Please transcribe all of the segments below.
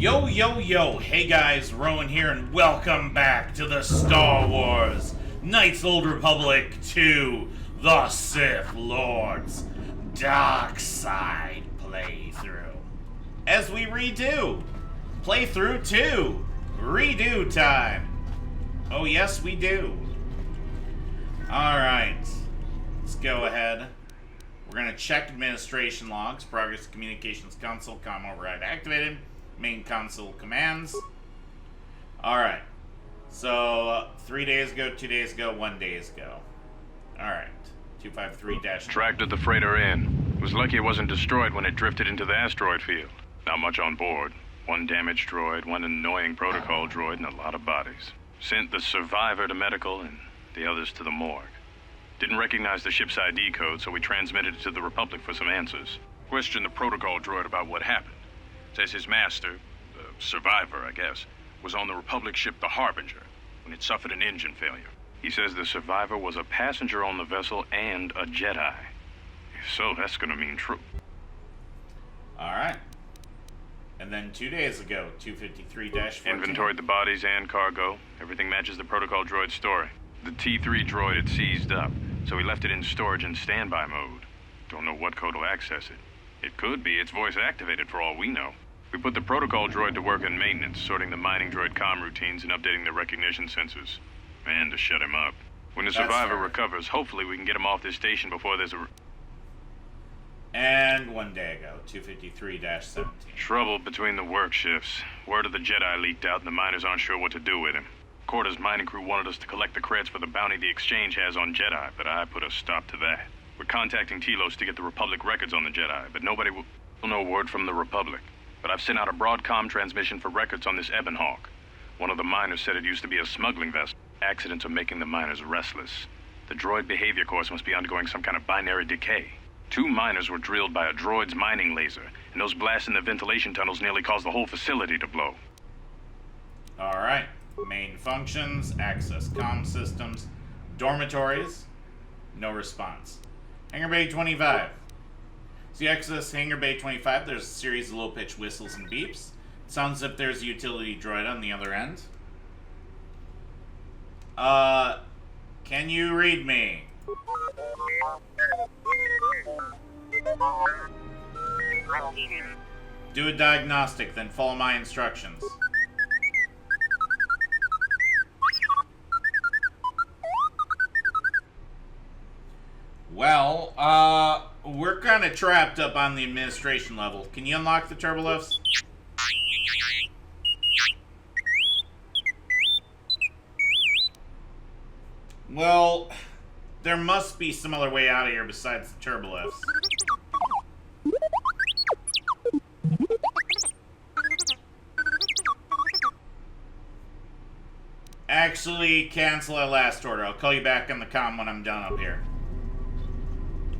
Yo, yo, yo, hey guys, Rowan here, and welcome back to the Star Wars Knights Old Republic 2, the Sith Lords Dark Side playthrough. As we redo, playthrough 2, redo time. Oh yes, we do. Alright, let's go ahead. We're going to check administration logs, progress communications console, comm override activated. Main console commands. Alright. So, 3 days ago, 2 days ago, 1 day ago. Alright. 253-. Tracked the freighter in. Was lucky it wasn't destroyed when it drifted into the asteroid field. Not much on board. One damaged droid, one annoying protocol droid, and a lot of bodies. Sent the survivor to medical and the others to the morgue. Didn't recognize the ship's ID code, so we transmitted it to the Republic for some answers. Questioned the protocol droid about what happened. Says his master, the survivor, I guess, was on the Republic ship the Harbinger when it suffered an engine failure. He says the survivor was a passenger on the vessel and a Jedi. If so, that's gonna mean true. Alright. And then 2 days ago, 253-14. Inventoried the bodies and cargo. Everything matches the protocol droid's story. The T3 droid had seized up, so we left it in storage in standby mode. Don't know what code will access it. It could be it's voice activated for all we know. We put the protocol droid to work in maintenance, sorting the mining droid comm routines and updating the recognition sensors. And to shut him up. When the survivor recovers, hopefully we can get him off this station before there's a... And 1 day ago, 253-17. Trouble between the work shifts. Word of the Jedi leaked out and the miners aren't sure what to do with him. Quarter's mining crew wanted us to collect the credits for the bounty the Exchange has on Jedi, but I put a stop to that. We're contacting Telos to get the Republic records on the Jedi, but nobody will know word from the Republic. But I've sent out a broadcom transmission for records on this Ebonhawk. One of the miners said it used to be a smuggling vessel. Accidents are making the miners restless. The droid behavior course must be undergoing some kind of binary decay. 2 miners were drilled by a droid's mining laser, and those blasts in the ventilation tunnels nearly caused the whole facility to blow. Alright. Main functions, access comm systems, dormitories, no response. Hangar Bay 25. So you access Hangar Bay 25, there's a series of low-pitched whistles and beeps. It sounds as if there's a utility droid on the other end. Can you read me? Do a diagnostic, then follow my instructions. Well, we're kind of trapped up on the administration level. Can you unlock the turbolifts? Well, there must be some other way out of here besides the turbolifts. Actually, cancel that last order. I'll call you back on the comm when I'm done up here.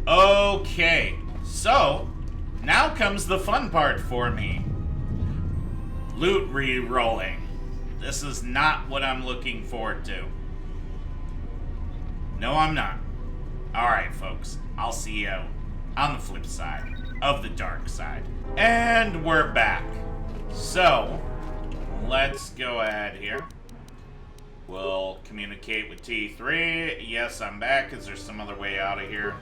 Okay, so now comes the fun part for me. Loot re-rolling. This is not what I'm looking forward to. No, I'm not. Alright, folks. I'll see you on the flip side of the dark side. And we're back. So, let's go ahead here. We'll communicate with T3. Yes, I'm back. Is there some other way out of here?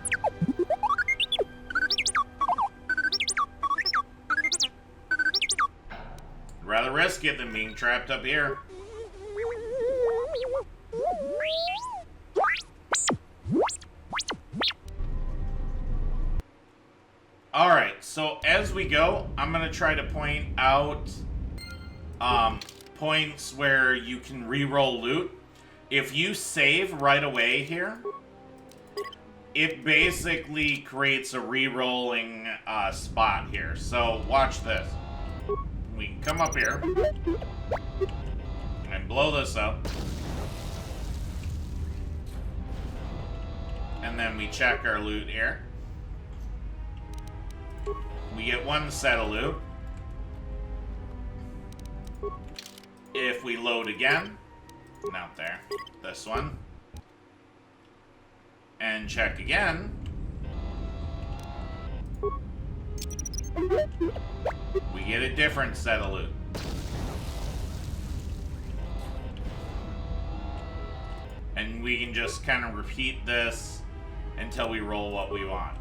Rather risk it than being trapped up here. Alright, so as we go, I'm going to try to point out points where you can re-roll loot. If you save right away here, it basically creates a re-rolling spot here. So watch this. We can come up here and blow this up. And then we check our loot here. We get 1 set of loot. If we load again, not there, this one, and check again, we get a different set of loot. And we can just kind of repeat this until we roll what we want.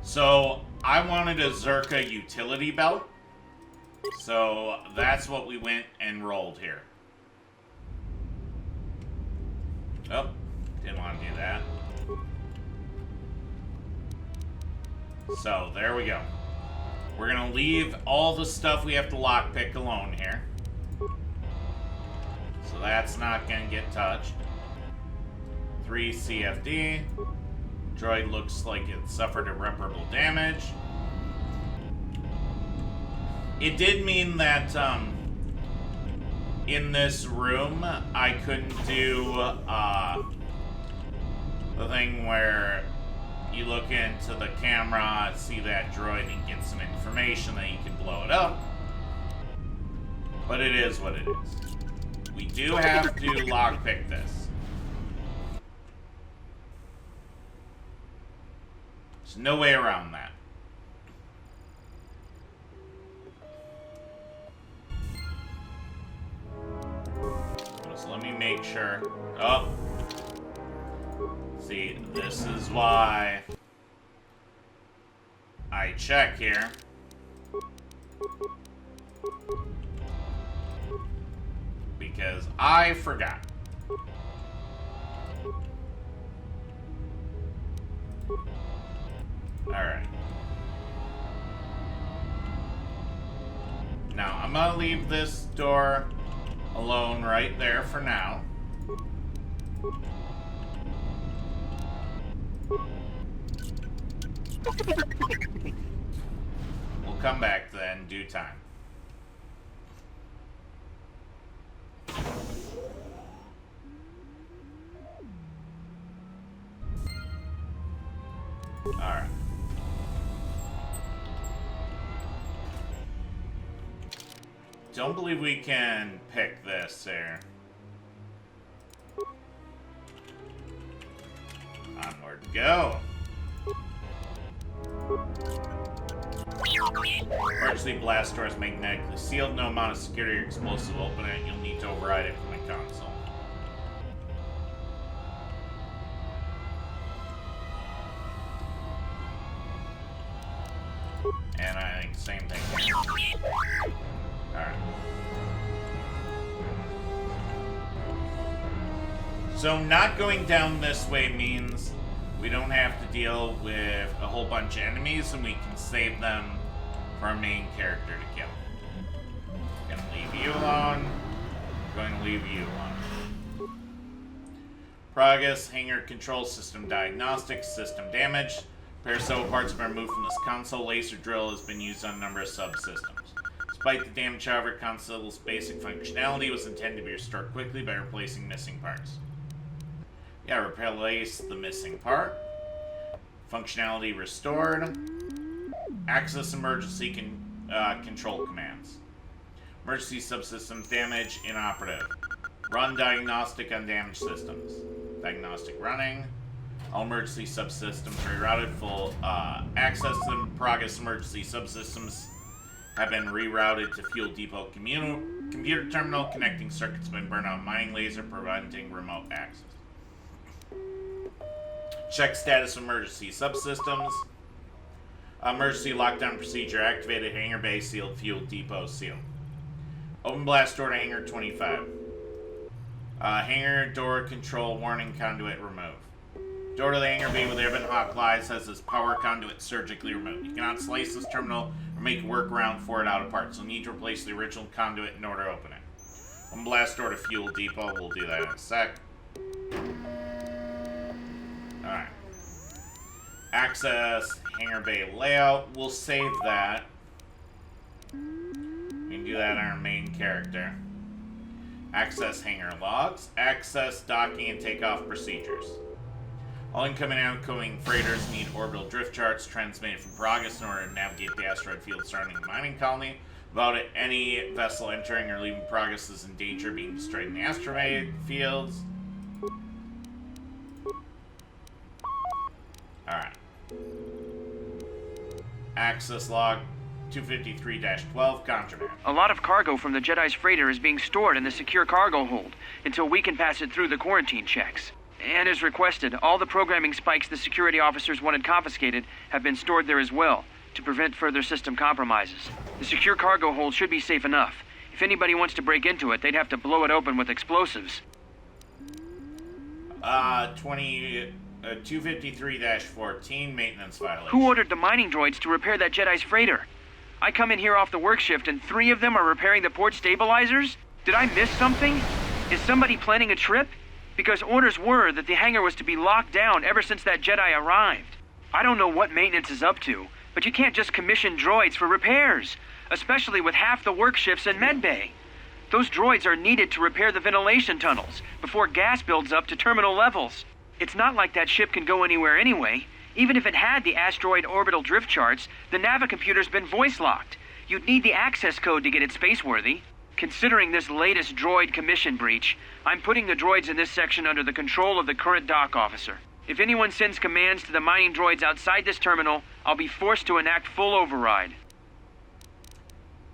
So, I wanted a Zerka utility belt. So, that's what we went and rolled here. Oh, didn't want to do that. So, there we go. We're going to leave all the stuff we have to lockpick alone here. So that's not going to get touched. 3 CFD. Droid looks like it suffered irreparable damage. It did mean that in this room I couldn't do the thing where you look into the camera, see that droid, and get some information that you can blow it up. But it is what it is. We do have to lockpick this. There's no way around that. So let me make sure. Oh. See, this is why I check here. Because I forgot. Alright. Now, I'm gonna leave this door alone right there for now. We'll come back to that in due time. Alright. Don't believe we can pick this there. Onward go. Emergency blast door is magnetically sealed. No amount of security or explosive will open it. You'll need to override it from the console. And I think same thing. Alright. So not going down this way means we don't have to deal with a whole bunch of enemies, and we can save them for our main character to kill. Gonna leave you alone. Going to leave you alone. Progress, hangar control system diagnostics, system damage. Repair several parts have been removed from this console. Laser drill has been used on a number of subsystems. Despite the damage, however, console's basic functionality was intended to be restored quickly by replacing missing parts. Yeah, replace the missing part. Functionality restored. Access emergency control commands. Emergency subsystems damage inoperative. Run diagnostic on damaged systems. Diagnostic running. All emergency subsystems rerouted. Full access to them. Progress emergency subsystems have been rerouted to fuel depot computer terminal. Connecting circuits have been burned out. Mining laser preventing remote access. Check status of emergency subsystems. Emergency lockdown procedure activated. Hangar bay sealed. Fuel depot sealed. Open blast door to hangar 25. Hangar door control warning conduit removed. Door to the hangar bay with airborne hot glides has this power conduit surgically removed. You cannot slice this terminal or make a workaround for it out of parts. You'll need to replace the original conduit in order to open it. Open blast door to fuel depot. We'll do that in a sec. Alright. Access hangar bay layout. We'll save that. We can do that on our main character. Access hangar logs. Access docking and takeoff procedures. All incoming and outgoing freighters need orbital drift charts transmitted from Progress in order to navigate the asteroid field surrounding the mining colony. Without it, any vessel entering or leaving Progress is in danger of being destroyed in the asteroid fields. Alright. Access log. 253-12 contraband. A lot of cargo from the Jedi's freighter is being stored in the secure cargo hold until we can pass it through the quarantine checks. And as requested, all the programming spikes the security officers wanted confiscated have been stored there as well, to prevent further system compromises. The secure cargo hold should be safe enough. If anybody wants to break into it, they'd have to blow it open with explosives. 253-14 maintenance violation. Who ordered the mining droids to repair that Jedi's freighter? I come in here off the work shift and 3 of them are repairing the port stabilizers? Did I miss something? Is somebody planning a trip? Because orders were that the hangar was to be locked down ever since that Jedi arrived. I don't know what maintenance is up to, but you can't just commission droids for repairs, especially with half the work shifts in medbay. Those droids are needed to repair the ventilation tunnels before gas builds up to terminal levels. It's not like that ship can go anywhere anyway. Even if it had the asteroid orbital drift charts, the navicomputer's been voice-locked. You'd need the access code to get it spaceworthy. Considering this latest droid commission breach, I'm putting the droids in this section under the control of the current dock officer. If anyone sends commands to the mining droids outside this terminal, I'll be forced to enact full override.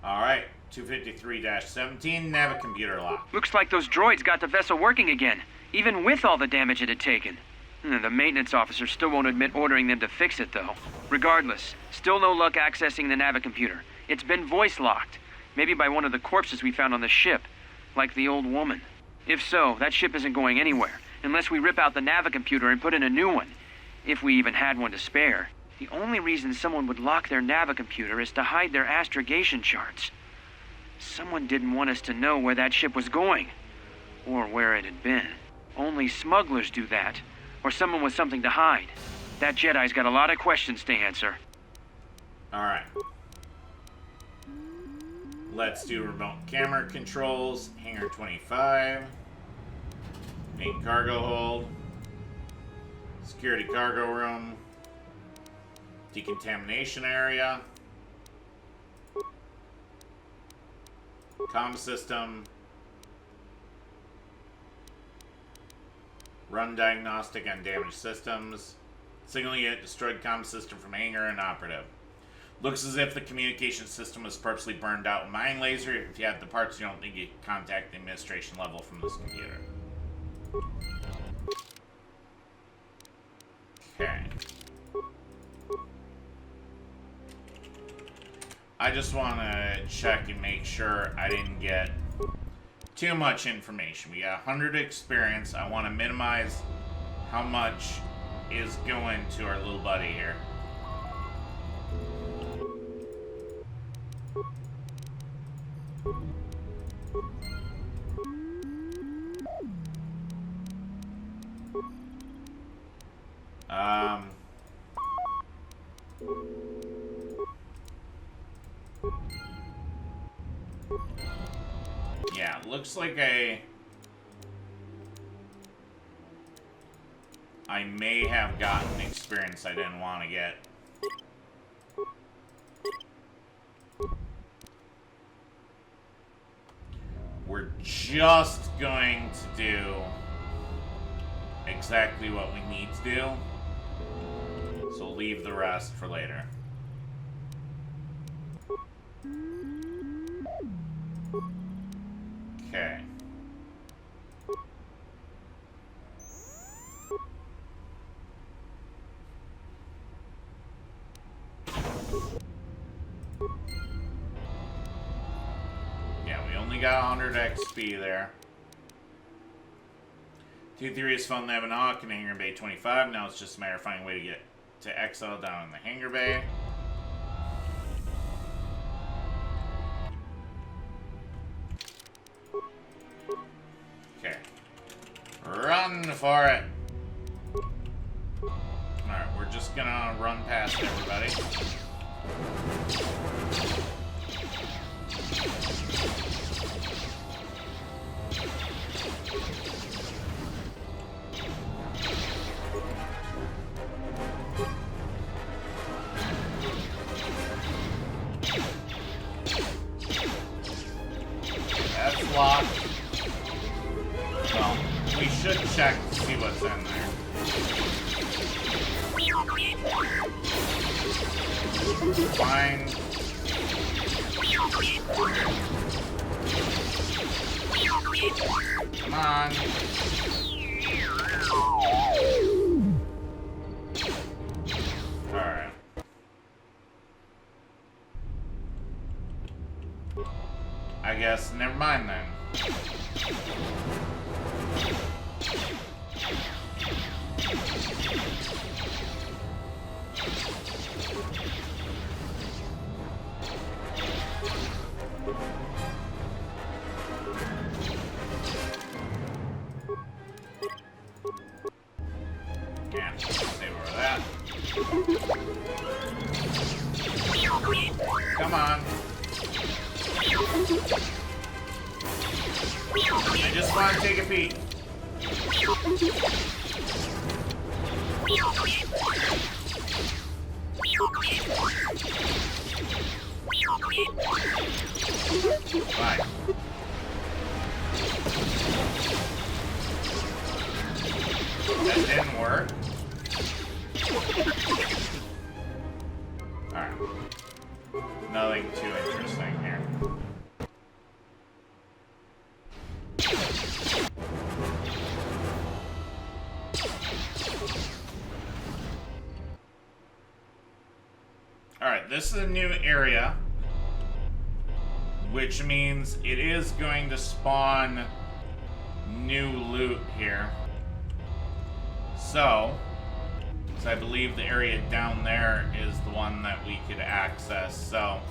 Alright, 253-17 navicomputer lock. Looks like those droids got the vessel working again, even with all the damage it had taken. The maintenance officer still won't admit ordering them to fix it, though. Regardless, still no luck accessing the navicomputer. It's been voice-locked. Maybe by one of the corpses we found on the ship, like the old woman. If so, that ship isn't going anywhere, unless we rip out the navicomputer and put in a new one. If we even had one to spare. The only reason someone would lock their navicomputer is to hide their astrogation charts. Someone didn't want us to know where that ship was going, or where it had been. Only smugglers do that, or someone with something to hide. That Jedi's got a lot of questions to answer. Alright. Let's do remote camera controls. Hangar 25. Main cargo hold. Security cargo room. Decontamination area. Comm system. Run diagnostic on damaged systems. Signal unit destroyed comm system from hangar inoperative. Looks as if the communication system was purposely burned out with mining laser. If you have the parts, you don't need to contact the administration level from this computer. Okay. I just want to check and make sure I didn't get too much information. We got 100 experience. I want to minimize how much is going to our little buddy here. Yeah, looks like I may have gotten experience I didn't want to get. We're just going to do exactly what we need to do. So leave the rest for later. Okay. Yeah, we only got 100 XP there. 2-3 is fun having a hawk in Hangar Bay 25. Now it's just a matter of finding a way to get to Exile down in the Hangar Bay. Okay. Run for it! Alright, we're just gonna run past everybody. That's locked. Well, we should check to see what's in there. Fine. Come on. Alright. I guess never mind then. Yeah, stay over that. Come on. I just want to take a peek. Fine. That didn't work. Alright. Nothing too interesting here. Alright, this is a new area, which means it is going to spawn new loot here. So, because I believe the area down there is the one that we could access, so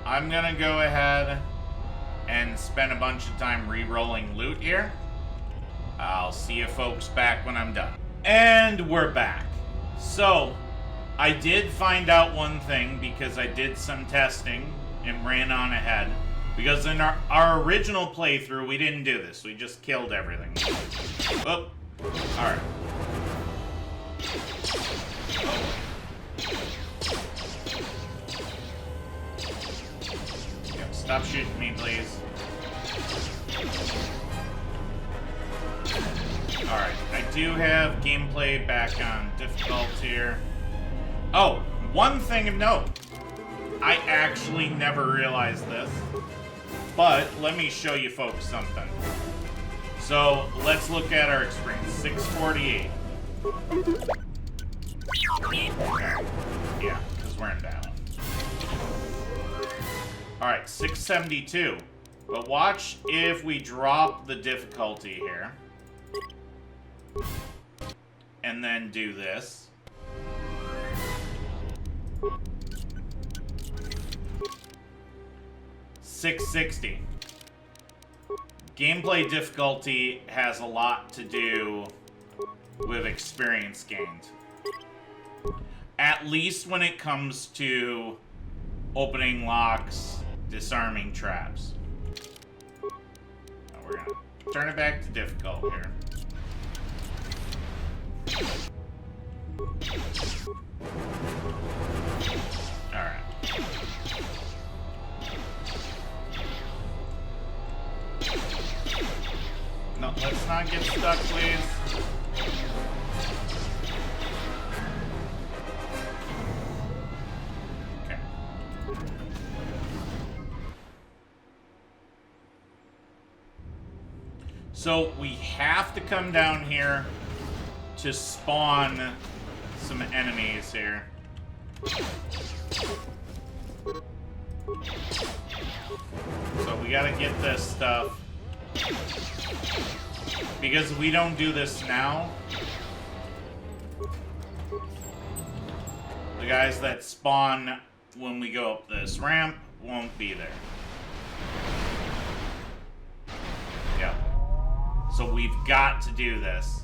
I'm gonna go ahead and spend a bunch of time re-rolling loot here. I'll see you folks back when I'm done. And we're back. So, I did find out one thing because I did some testing and ran on ahead. Because in our original playthrough, we didn't do this. We just killed everything. Oh, alright. Yep, stop shooting me, please. Alright, I do have gameplay back on difficult here. Oh, one thing of note. I actually never realized this. But let me show you folks something. So, let's look at our experience. 648. Yeah, because we're in battle. Alright, 672. But watch if we drop the difficulty here. And then do this. $660. Gameplay difficulty has a lot to do with experience gained. At least when it comes to opening locks, disarming traps. Now we're gonna turn it back to difficult here. Alright. No, let's not get stuck, please. Okay. So we have to come down here to spawn some enemies here. So we gotta get this stuff. Because if we don't do this now, the guys that spawn when we go up this ramp won't be there. Yeah. So we've got to do this.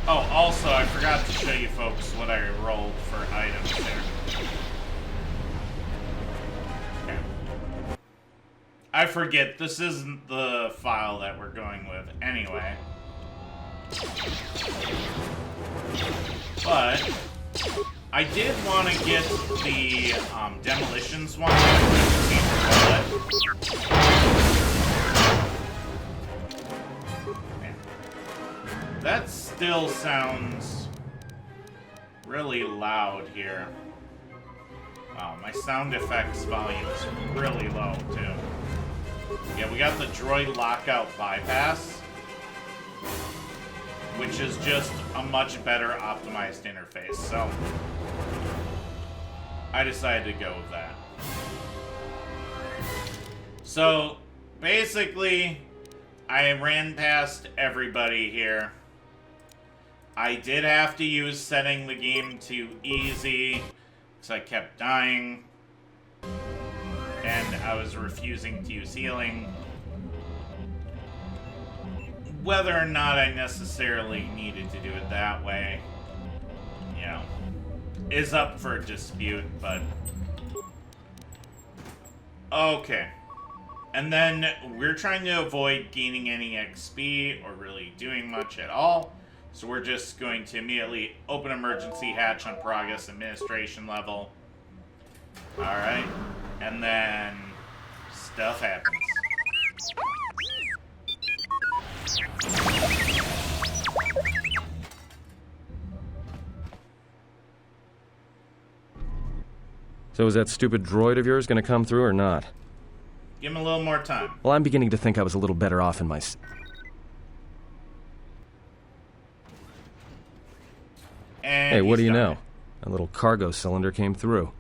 Oh, also, I forgot to show you folks what I rolled for items there. Okay. I forget, this isn't the file that we're going with anyway. But I did want to get the demolitions one. Man. That still sounds really loud here. Wow, my sound effects volume is really low, too. Yeah, we got the droid lockout bypass, which is just a much better optimized interface, so I decided to go with that. So, basically, I ran past everybody here. I did have to use setting the game to easy, because I kept dying, and I was refusing to use healing. Whether or not I necessarily needed to do it that way, you know, is up for dispute, but... Okay. And then we're trying to avoid gaining any XP or really doing much at all. So we're just going to immediately open emergency hatch on progress administration level. Alright. And then stuff happens. So is that stupid droid of yours going to come through or not? Give him a little more time. Well, I'm beginning to think I was a little better off in my... And hey, what do you done know? A little cargo cylinder came through.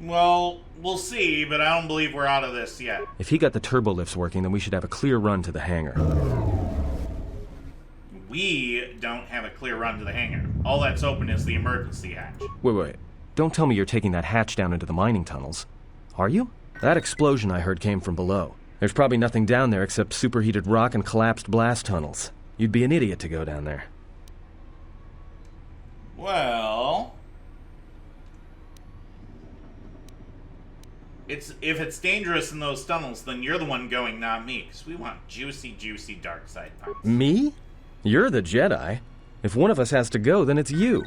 Well, we'll see, but I don't believe we're out of this yet. If he got the turbo lifts working, then we should have a clear run to the hangar. We don't have a clear run to the hangar. All that's open is the emergency hatch. Wait. Don't tell me you're taking that hatch down into the mining tunnels. Are you? That explosion I heard came from below. There's probably nothing down there except superheated rock and collapsed blast tunnels. You'd be an idiot to go down there. Well... if it's dangerous in those tunnels, then you're the one going, not me. Because we want juicy, juicy dark side puns. Me? You're the Jedi. If one of us has to go, then it's you.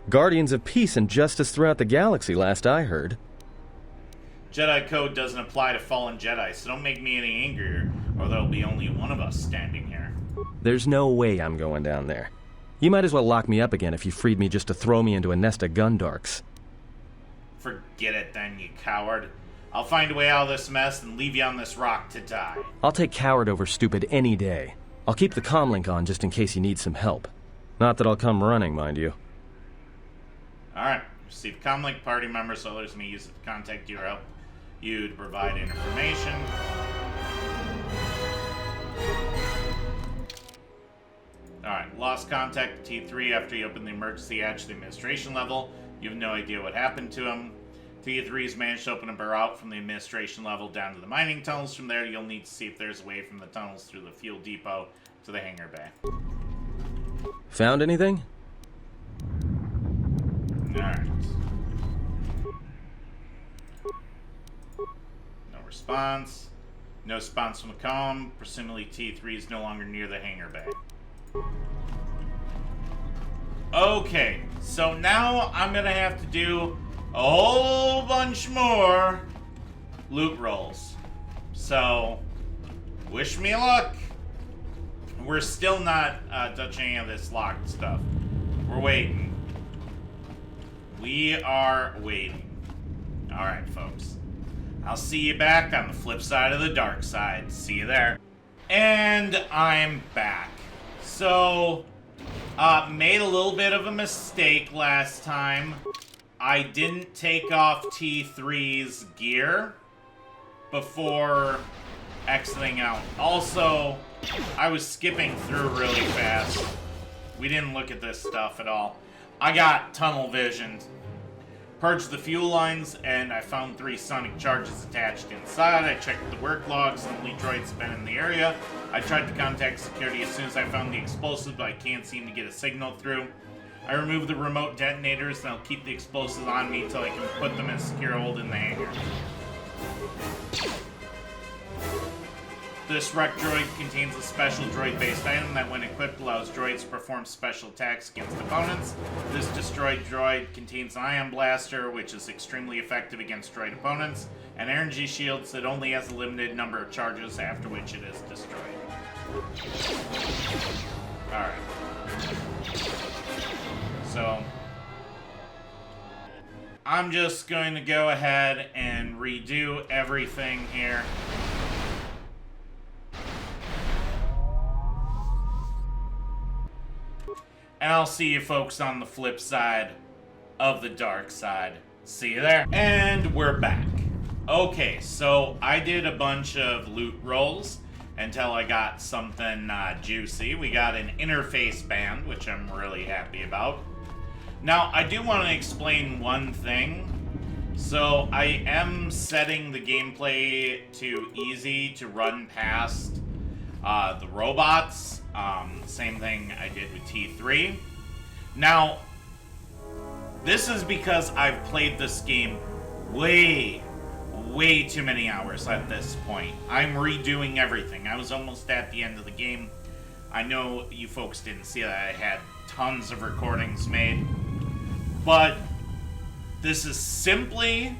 Guardians of peace and justice throughout the galaxy, last I heard. Jedi code doesn't apply to fallen Jedi, so don't make me any angrier, or there'll be only one of us standing here. There's no way I'm going down there. You might as well lock me up again if you freed me just to throw me into a nest of Gundarks. Forget it then, you coward. I'll find a way out of this mess and leave you on this rock to die. I'll take coward over stupid any day. I'll keep the comlink on just in case you need some help. Not that I'll come running, mind you. Alright. Receive comlink party members so others may use it to contact you or help you to provide information. Alright. Lost contact to T3 after you open the emergency hatch to the administration level. You have no idea what happened to him. T3's managed to open a burrow out from the administration level down to the mining tunnels. From there, you'll need to see if there's a way from the tunnels through the fuel depot to the hangar bay. Found anything? Alright. No response. No response from the comm. Presumably T3 is no longer near the hangar bay. Okay, so now I'm gonna have to do a whole bunch more loot rolls. So, wish me luck. We're still not touching any of this locked stuff. We're waiting. We are waiting. Alright, folks. I'll see you back on the flip side of the dark side. See you there. And I'm back. So, made a little bit of a mistake last time. I didn't take off T3's gear before exiting out. Also, I was skipping through really fast. We didn't look at this stuff at all. I got tunnel visioned. Purged the fuel lines, and I found 3 sonic charges attached inside. I checked the work logs, and the droid's been in the area. I tried to contact security as soon as I found the explosives, but I can't seem to get a signal through. I removed the remote detonators, and I'll keep the explosives on me until I can put them in secure hold in the hangar. This wreck droid contains a special droid-based item that, when equipped, allows droids to perform special attacks against opponents. This destroyed droid contains an ion blaster, which is extremely effective against droid opponents, and energy shields that only has a limited number of charges, after which it is destroyed. Alright. So, I'm just going to go ahead and redo everything here. And I'll see you folks on the flip side of the dark side. See you there. And we're back. Okay, so I did a bunch of loot rolls until I got something juicy. We got an interface band, which I'm really happy about. Now, I do want to explain one thing. So, I am setting the gameplay to easy to run past the robots. Same thing I did with T3. Now, this is because I've played this game way too many hours at this point. I'm redoing everything. I was almost at the end of the game. I know you folks didn't see that. I had tons of recordings made. But this is simply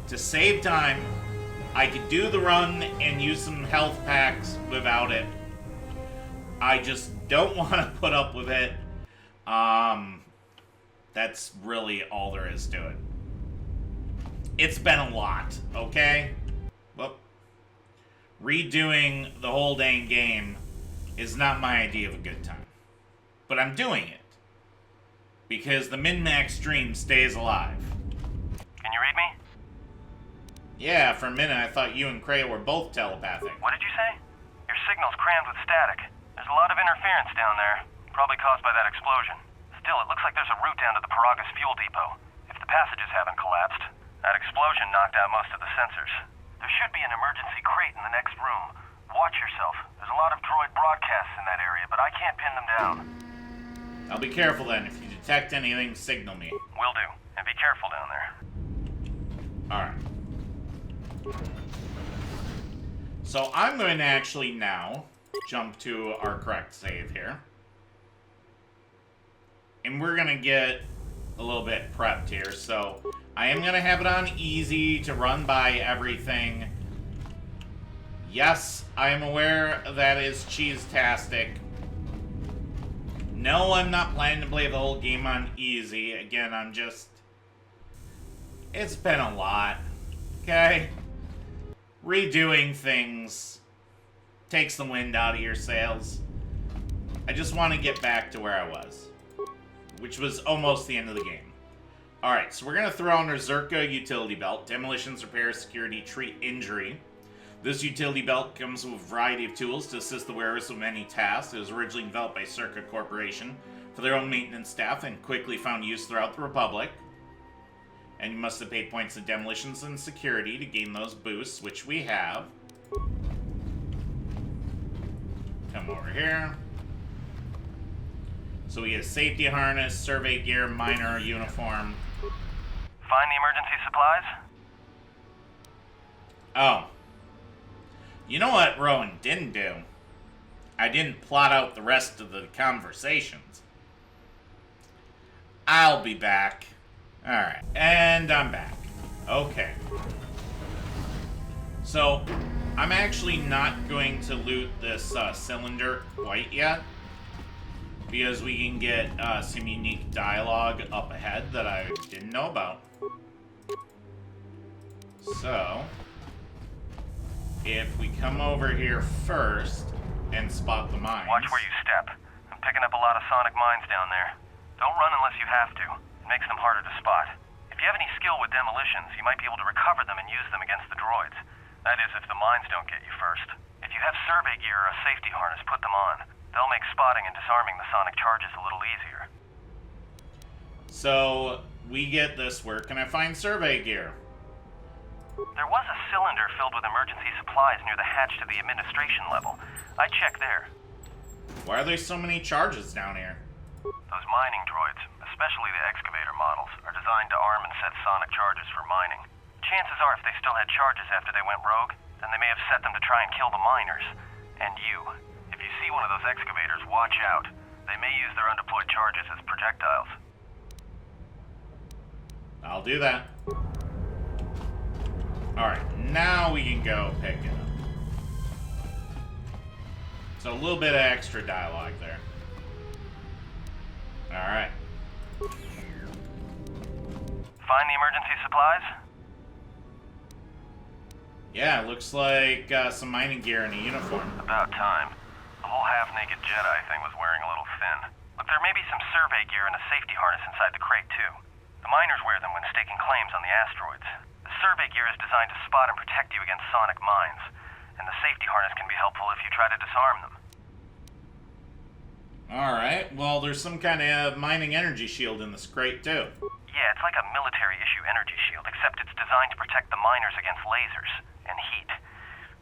to save time. I could do the run and use some health packs without it. I just don't want to put up with it. That's really all there is to it. It's been a lot, okay? Well, redoing the whole dang game is not my idea of a good time. But I'm doing it. Because the min-max dream stays alive. Can you read me? Yeah, for a minute I thought you and Kreia were both telepathic. What did you say? Your signal's crammed with static. There's a lot of interference down there, probably caused by that explosion. Still, it looks like there's a route down to the Paragas fuel depot. If the passages haven't collapsed, that explosion knocked out most of the sensors. There should be an emergency crate in the next room. Watch yourself. There's a lot of droid broadcasts in that area, but I can't pin them down. I'll be careful then. If you detect anything, signal me. Will do. And be careful down there. Alright. So I'm going to actually now jump to our correct save here. And we're going to get a little bit prepped here. So I am going to have it on easy to run by everything. Yes, I am aware that is cheese-tastic. No, I'm not planning to play the whole game on easy. Again, I'm just... It's been a lot. Okay? Redoing things takes the wind out of your sails. I just want to get back to where I was. Which was almost the end of the game. Alright, so we're going to throw on our Zerka utility belt. Demolitions, repair, security, treat, injury. This utility belt comes with a variety of tools to assist the wearers with many tasks. It was originally developed by Circa Corporation for their own maintenance staff and quickly found use throughout the Republic. And you must have paid points in demolitions and security to gain those boosts, which we have. Come over here. So we get a safety harness, survey gear, miner uniform. Find the emergency supplies? Oh. You know what Rowan didn't do? I didn't plot out the rest of the conversations. I'll be back. Alright, and I'm back. Okay. So, I'm actually not going to loot this cylinder quite yet. Because we can get some unique dialogue up ahead that I didn't know about. So... if we come over here first and spot the mines. Watch where you step. I'm picking up a lot of sonic mines down there. Don't run unless you have to. It makes them harder to spot. If you have any skill with demolitions, you might be able to recover them and use them against the droids. That is, if the mines don't get you first. If you have survey gear or a safety harness, put them on. They'll make spotting and disarming the sonic charges a little easier. So, we get this. Where can I find survey gear? There was a cylinder filled with emergency supplies near the hatch to the administration level. I checked there. Why are there so many charges down here? Those mining droids, especially the excavator models, are designed to arm and set sonic charges for mining. Chances are if they still had charges after they went rogue, then they may have set them to try and kill the miners. And you. If you see one of those excavators, watch out. They may use their undeployed charges as projectiles. I'll do that. Alright, now we can go pick it up. So a little bit of extra dialogue there. Alright. Find the emergency supplies? Yeah, it looks like some mining gear and a uniform. About time. The whole half-naked Jedi thing was wearing a little thin. Look, there may be some survey gear and a safety harness inside the crate, too. The miners wear them when staking claims on the asteroids. The survey gear is designed to spot and protect you against sonic mines, and the safety harness can be helpful if you try to disarm them. Alright, well, there's some kind of mining energy shield in this crate, too. Yeah, it's like a military-issue energy shield, except it's designed to protect the miners against lasers and heat.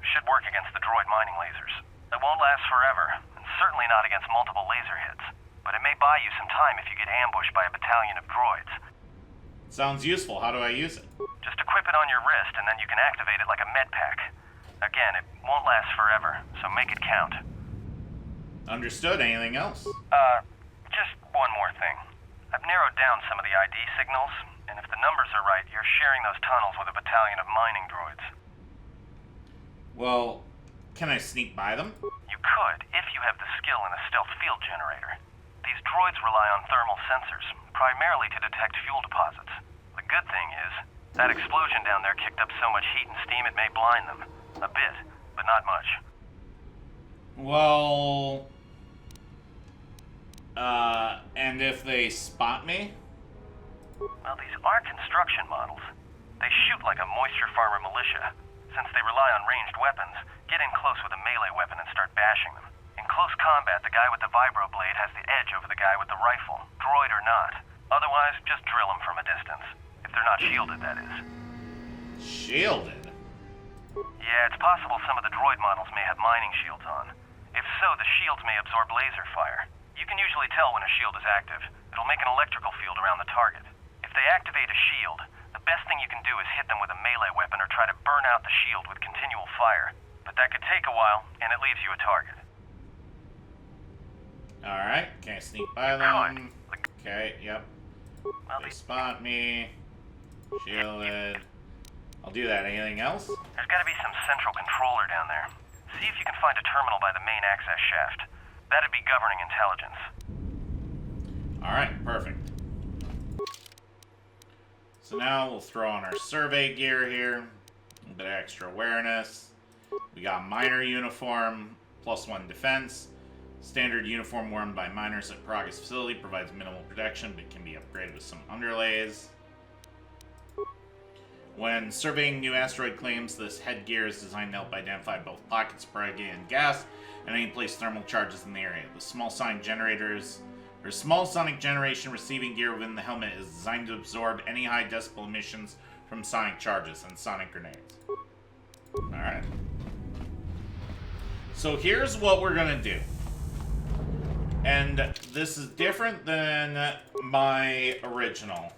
Should work against the droid mining lasers. It won't last forever, and certainly not against multiple laser hits. But it may buy you some time if you get ambushed by a battalion of droids. Sounds useful. How do I use it? Just equip it on your wrist, and then you can activate it like a med pack. Again, it won't last forever, so make it count. Understood. Anything else? Just one more thing. I've narrowed down some of the ID signals, and if the numbers are right, you're sharing those tunnels with a battalion of mining droids. Well, can I sneak by them? You could, if you have the skill in a stealth field generator. These droids rely on thermal sensors, primarily to detect fuel deposits. The good thing is, that explosion down there kicked up so much heat and steam it may blind them. A bit, but not much. Well... and if they spot me? Well, these are construction models. They shoot like a moisture farmer militia. Since they rely on ranged weapons, get in close with a melee weapon and start bashing them. In close combat, the guy with the vibroblade has the edge over the guy with the rifle, droid or not. Otherwise, just drill them from a distance. If they're not shielded, that is. Shielded? Yeah, it's possible some of the droid models may have mining shields on. If so, the shields may absorb laser fire. You can usually tell when a shield is active. It'll make an electrical field around the target. If they activate a shield, the best thing you can do is hit them with a melee weapon or try to burn out the shield with continual fire. But that could take a while, and it leaves you a target. Alright, can I sneak by them? Good. Okay, yep. Well, They spot me. Shielded. I'll do that. Anything else? There's gotta be some central controller down there. See if you can find a terminal by the main access shaft. That'd be governing intelligence. Alright, perfect. So now we'll throw on our survey gear here. A little bit of extra awareness. We got miner uniform, +1 defense. Standard uniform worn by miners at Paraga's facility provides minimal protection, but can be upgraded with some underlays. When surveying new asteroid claims, this headgear is designed to help identify both pockets of Paragan gas and any placed thermal charges in the area. The small sonic generation receiving gear within the helmet is designed to absorb any high decibel emissions from sonic charges and sonic grenades. Alright. So here's what we're gonna do. And this is different than my original.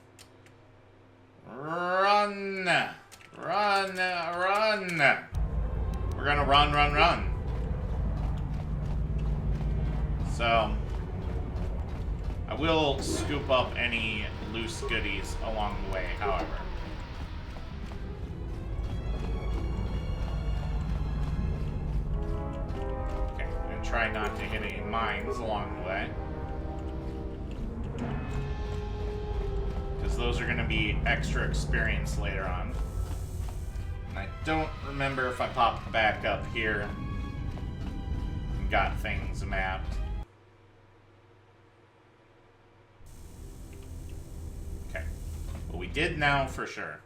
Run! Run! Run! We're gonna run. So, I will scoop up any loose goodies along the way, however. Okay, and try not to hit any mines along the way. Because those are going to be extra experience later on. And I don't remember if I popped back up here and got things mapped. Okay. Well, we did now for sure.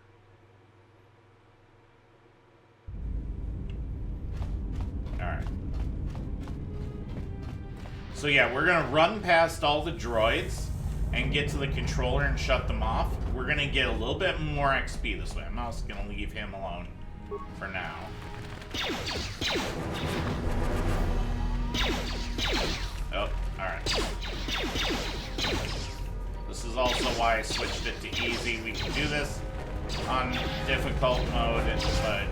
Alright. So yeah, we're going to run past all the droids and get to the controller and shut them off. We're gonna get a little bit more XP this way. I'm also gonna leave him alone for now. Oh, alright. This is also why I switched it to easy. We can do this on difficult mode, but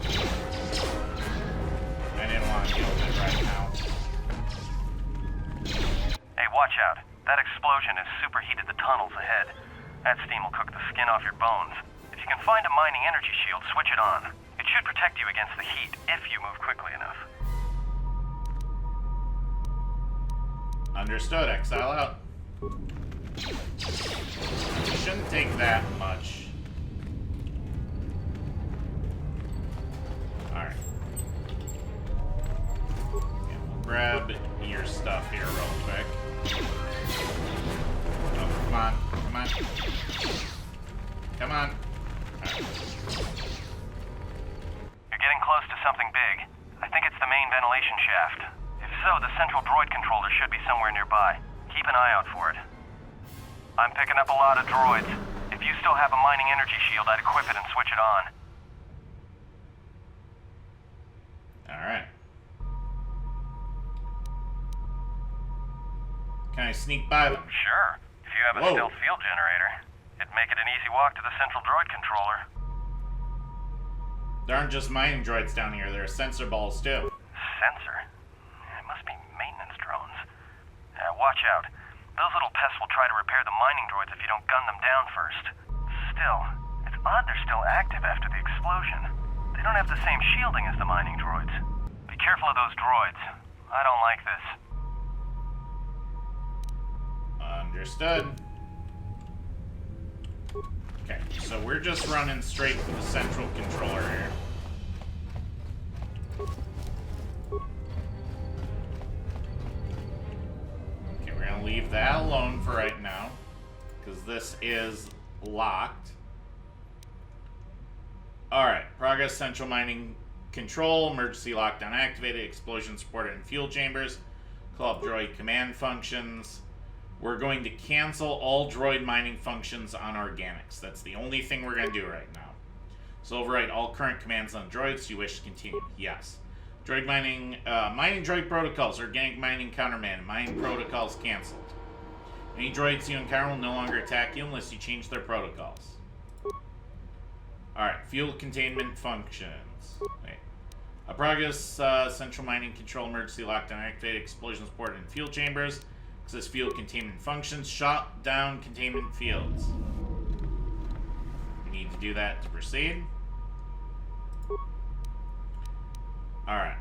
I didn't want to deal with it right now. Hey, watch out. That explosion has superheated the tunnels ahead. That steam will cook the skin off your bones. If you can find a mining energy shield, switch it on. It should protect you against the heat if you move quickly enough. Understood. Exile out. Shouldn't take that much. Alright. Yeah, we'll grab your stuff here real quick. Oh, come on. Come on. Come on. Alright. You're getting close to something big. I think it's the main ventilation shaft. If so, the central droid controller should be somewhere nearby. Keep an eye out for it. I'm picking up a lot of droids. If you still have a mining energy shield, I'd equip it and switch it on. Alright. Can I sneak by them? Sure. If you have a stealth field generator, it'd make it an easy walk to the central droid controller. There aren't just mining droids down here, there are sensor balls too. Sensor? It must be maintenance drones. Watch out. Those little pests will try to repair the mining droids if you don't gun them down first. Still, it's odd they're still active after the explosion. They don't have the same shielding as the mining droids. Be careful of those droids. I don't like this. Understood. Okay, so we're just running straight for the central controller here. Okay, we're gonna leave that alone for right now, because this is locked. Alright, progress central mining control, emergency lockdown activated, explosion supported in fuel chambers, call up droid command functions. We're going to cancel all droid mining functions on organics. That's the only thing we're going to do right now. So overwrite all current commands on droids. You wish to continue? Yes. Droid mining, mining droid protocols, organic mining countermand, mining protocols canceled. Any droids you encounter will no longer attack you unless you change their protocols. Alright, fuel containment functions. Wait. Progress central mining control emergency lockdown activated, explosion supported in fuel chambers. Says field containment functions, shot down containment fields. We need to do that to proceed. Alright.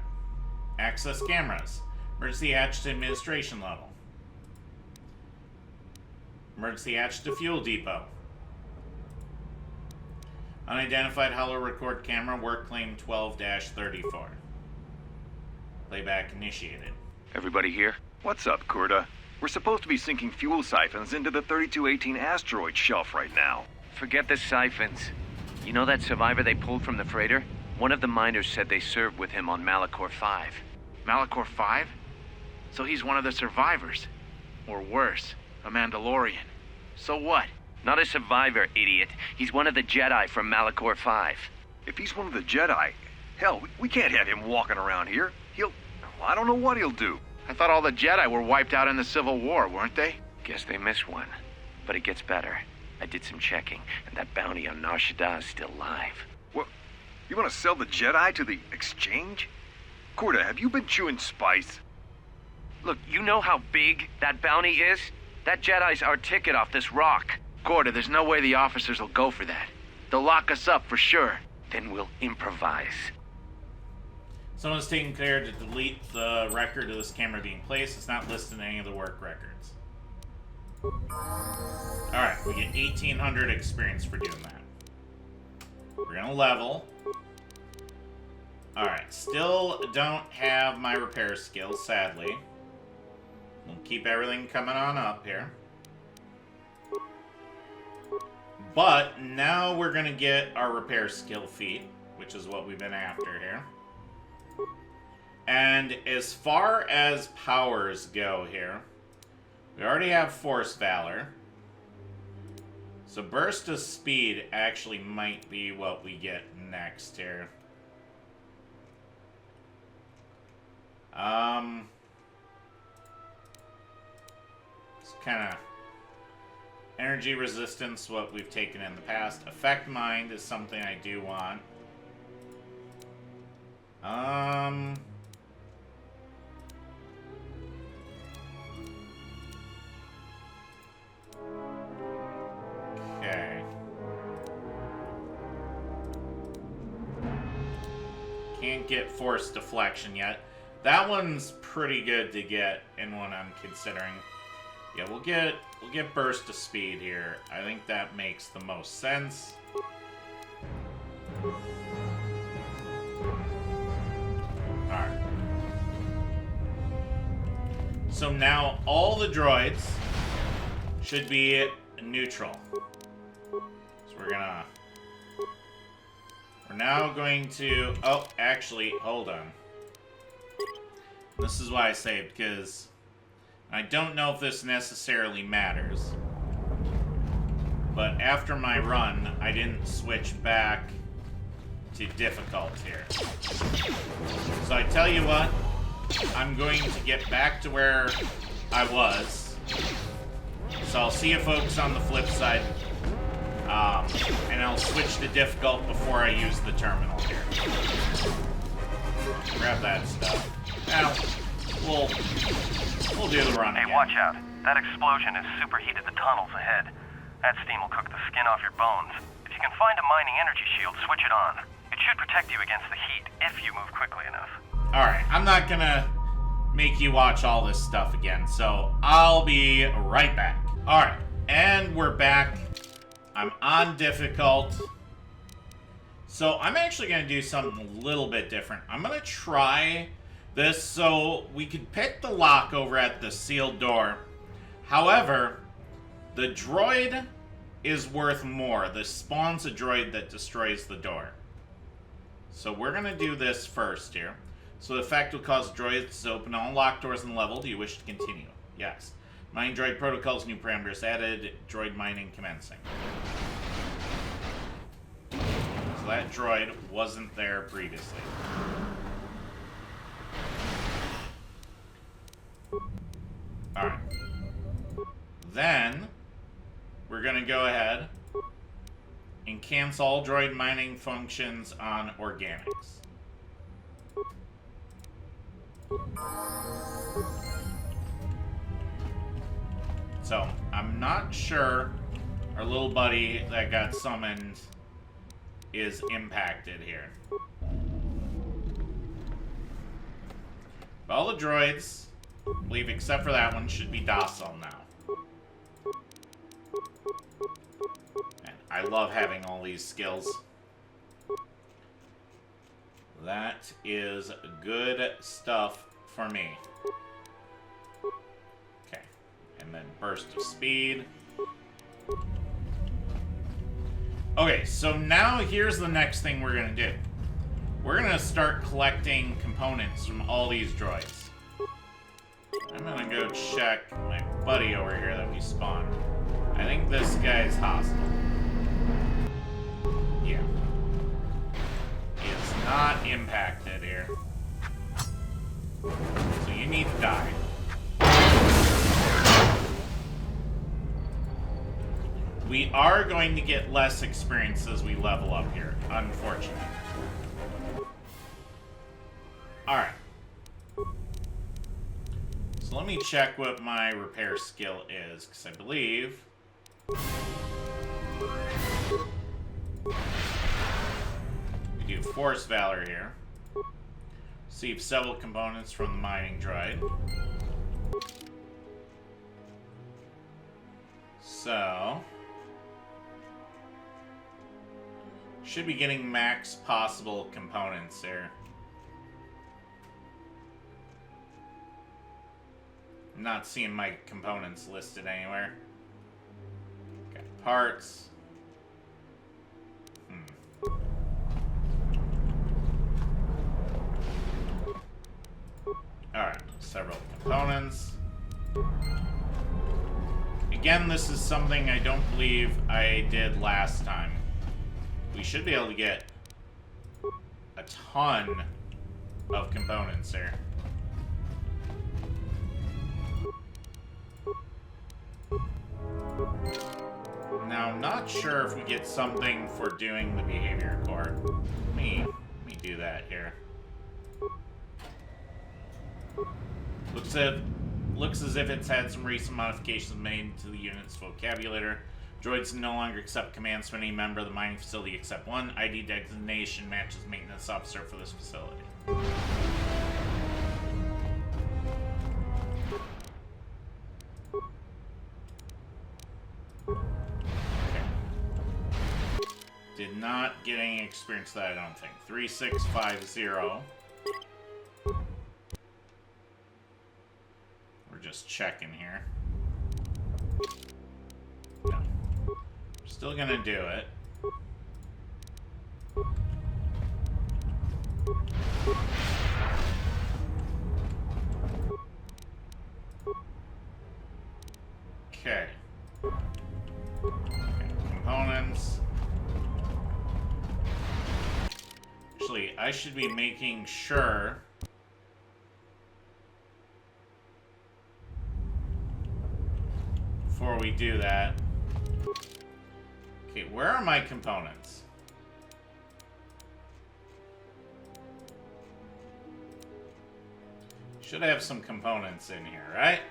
Access cameras. Emergency hatch to administration level. Emergency hatch to fuel depot. Unidentified hollow record camera, work claim 12-34. Playback initiated. Everybody here? What's up, Kurta? We're supposed to be sinking fuel siphons into the 3218 asteroid shelf right now. Forget the siphons. You know that survivor they pulled from the freighter? One of the miners said they served with him on Malachor 5. Malachor 5? So he's one of the survivors. Or worse, a Mandalorian. So what? Not a survivor, idiot. He's one of the Jedi from Malachor 5. If he's one of the Jedi, hell, we can't have him walking around here. I don't know what he'll do. I thought all the Jedi were wiped out in the Civil War, weren't they? Guess they missed one. But it gets better. I did some checking, and that bounty on Nar Shaddaa is still live. What? You want to sell the Jedi to the exchange? Kurta, have you been chewing spice? Look, you know how big that bounty is? That Jedi's our ticket off this rock. Gorda, there's no way the officers will go for that. They'll lock us up for sure. Then we'll improvise. Someone's taking care to delete the record of this camera being placed. It's not listed in any of the work records. Alright, we get 1,800 experience for doing that. We're gonna level. Alright, still don't have my repair skills, sadly. We'll keep everything coming on up here. But now we're gonna get our repair skill feat, which is what we've been after here. And as far as powers go here, we already have Force Valor. So Burst of Speed actually might be what we get next here. It's kind of energy resistance, what we've taken in the past. Effect Mind is something I do want. Okay. Can't get Force Deflection yet. That one's pretty good to get in one I'm considering. Yeah, we'll get burst of speed here. I think that makes the most sense. Alright. So now all the droids should be neutral. So we're now going to... Oh, actually, hold on. This is why I saved, because I don't know if this necessarily matters. But after my run, I didn't switch back to difficult here. So I tell you what, I'm going to get back to where I was. So I'll see you folks on the flip side. And I'll switch to difficult before I use the terminal here. Grab that stuff. Now, we'll do the run Hey, again. watch out. That explosion has superheated the tunnels ahead. That steam will cook the skin off your bones. If you can find a mining energy shield, switch it on. It should protect you against the heat if you move quickly enough. Alright, I'm not gonna make you watch all this stuff again, so I'll be right back. Alright, and we're back. I'm on difficult. So I'm actually gonna do something a little bit different. I'm gonna try this so we could pick the lock over at the sealed door. However, the droid is worth more. This spawns a droid that destroys the door. So we're gonna do this first here. So the effect will cause droids to open all locked doors in the level. Do you wish to continue? Yes. Mining droid protocols, new parameters added, droid mining commencing. So that droid wasn't there previously. Alright. Then, we're gonna go ahead and cancel all droid mining functions on organics. So, I'm not sure our little buddy that got summoned is impacted here. But all the droids, I believe except for that one, should be docile now. And I love having all these skills. That is good stuff for me. Okay. And then burst of speed. Okay, so now here's the next thing we're gonna do. We're gonna start collecting components from all these droids. I'm gonna go check my buddy over here that we spawned. I think this guy's hostile. Yeah. He is not impacted here. So you need to die. We are going to get less experience as we level up here, unfortunately. Alright. So let me check what my repair skill is, because I believe... we do Force Valor here. Receive several components from the mining droid. So... should be getting max possible components there. I'm not seeing my components listed anywhere. Got parts. Alright, several components. Again, this is something I don't believe I did last time. We should be able to get a ton of components here. Now, I'm not sure if we get something for doing the behavior core. Let me do that here. Looks as if it's had some recent modifications made to the unit's vocabulary. Droids no longer accept commands from any member of the mining facility except one. ID designation matches maintenance officer for this facility. not getting experience that, I don't think. 3650. We're just checking here. No. Still gonna do it. Okay. Components. Actually, I should be making sure before we do that. Okay, where are my components? Should have some components in here, right?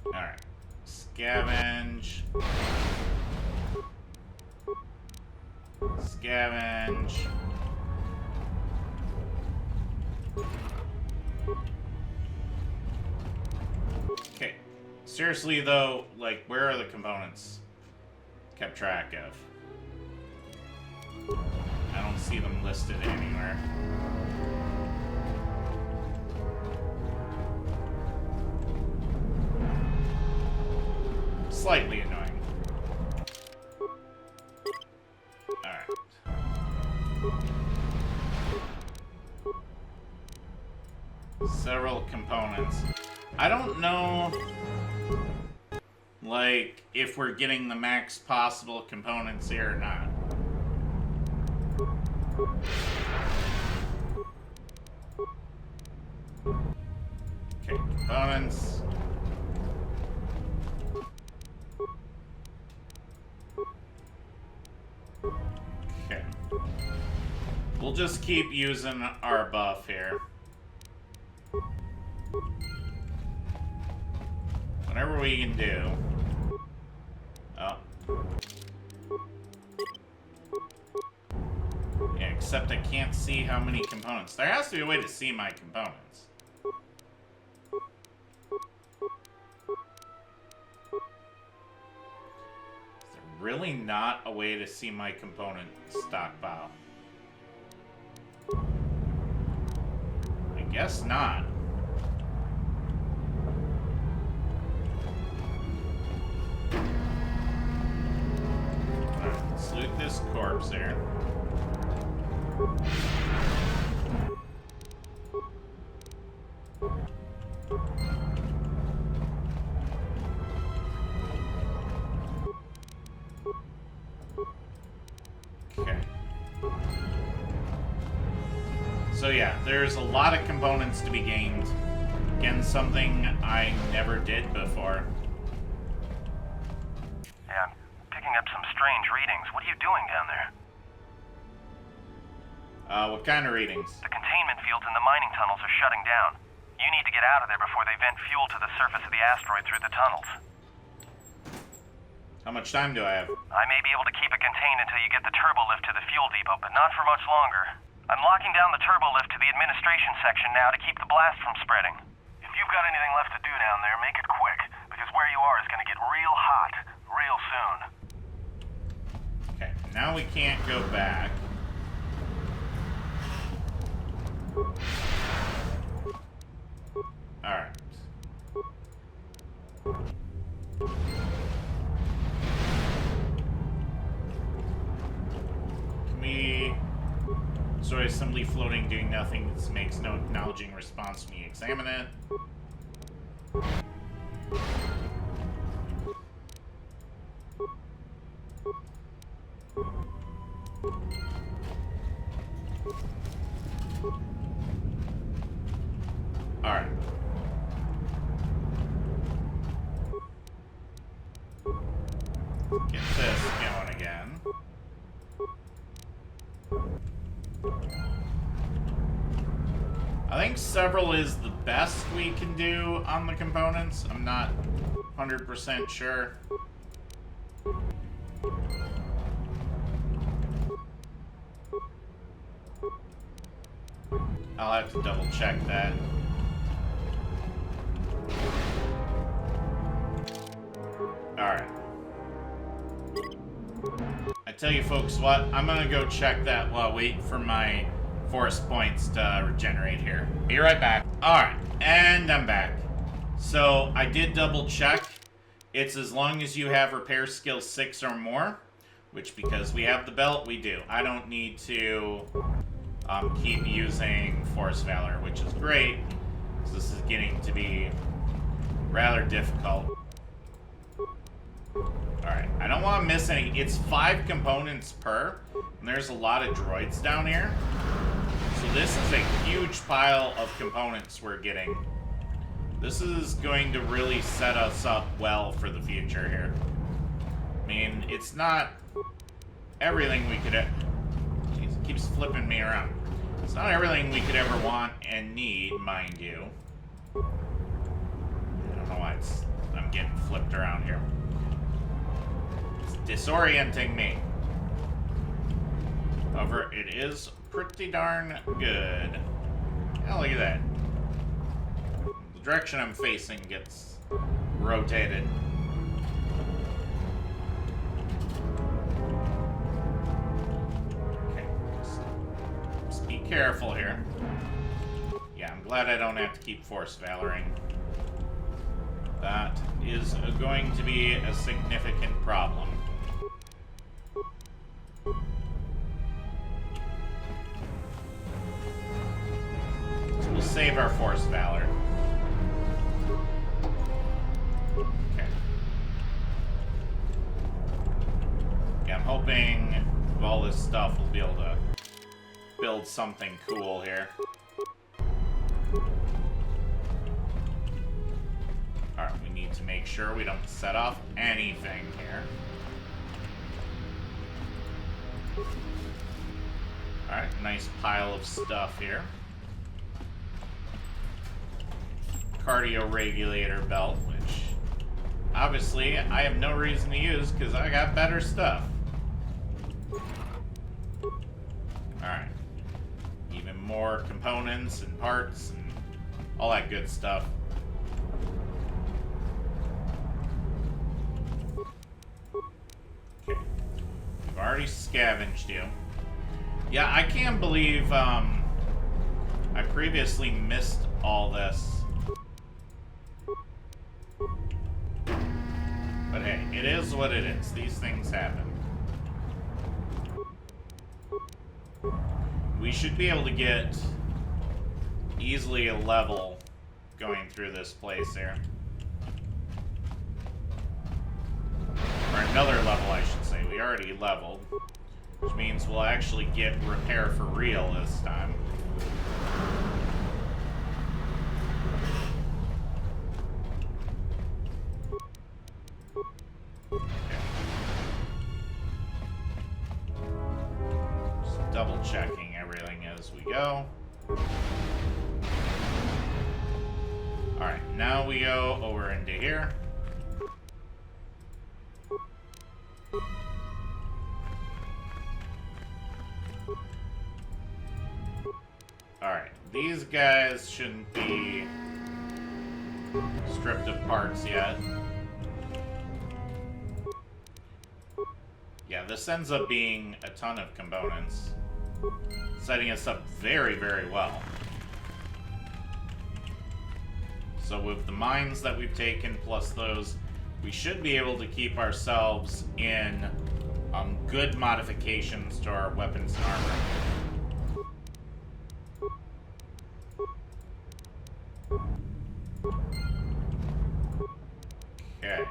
Alright. Scavenge. Scavenge. Okay. Seriously though, like, where are the components kept track of? I don't see them listed anywhere. Slightly annoying. Alright. Several components. I don't know, like, if we're getting the max possible components here or not. Okay, components. Okay. We'll just keep using our buff here. Whatever we can do. Oh. Yeah, except I can't see how many components. There has to be a way to see my components. Is there really not a way to see my component stockpile? I guess not. Alright, let's loot this corpse there. Okay. So yeah, there's a lot of components to be gained. Again, something I never did before. Yeah, I'm picking up some strange readings. What are you doing down there? What kind of readings? The containment fields in the mining tunnels are shutting down. You need to get out of there before they vent fuel to the surface of the asteroid through the tunnels. How much time do I have? I may be able to keep it contained until you get the turbo lift to the fuel depot, but not for much longer. I'm locking down the turbo lift to the administration section now to keep the blast from spreading. If you've got anything left to do down there, make it quick, because where you are is going to get real hot real soon. Okay, now we can't go back. Alright. Can we... Destroy assembly floating, doing nothing. This makes no acknowledging response when you examine it. Alright. Get this going again. I think several is the best we can do on the components. I'm not 100% sure. I'll have to double check that. Alright. I tell you folks what, I'm gonna go check that while I wait for my force points to regenerate here. Be right back. Alright, and I'm back. So, I did double check. It's as long as you have repair skill 6 or more, which because we have the belt, we do. I don't need to keep using Force Valor, which is great, because this is getting to be rather difficult. Alright, I don't want to miss any. It's 5 components per, and there's a lot of droids down here. So this is a huge pile of components we're getting. This is going to really set us up well for the future here. I mean, it's not everything we could... Jeez, it keeps flipping me around. It's not everything we could ever want and need, mind you. I don't know why I'm getting flipped around here. It's disorienting me. However, it is pretty darn good. Yeah, look at that. The direction I'm facing gets rotated. Okay, just be careful here. Yeah, I'm glad I don't have to keep Force Valoring. That is going to be a significant problem. So we'll save our Force Valor. Okay. Yeah, I'm hoping with all this stuff we'll be able to build something cool here. Alright, we need to make sure we don't set off anything here. Alright, nice pile of stuff here. Cardio regulator belt, which obviously I have no reason to use because I got better stuff. Alright. Even more components and parts and all that good stuff. Okay. We've already scavenged you. Yeah, I can't believe I previously missed all this. But hey, it is what it is. These things happen. We should be able to get easily a level going through this place here. Or another level, I should say. We already leveled. Which means we'll actually get repair for real this time. Just double checking everything as we go. Alright, now we go over into here. Alright, these guys shouldn't be stripped of parts yet. Yeah, this ends up being a ton of components, setting us up very, very well. So with the mines that we've taken, plus those, we should be able to keep ourselves in good modifications to our weapons and armor. Okay.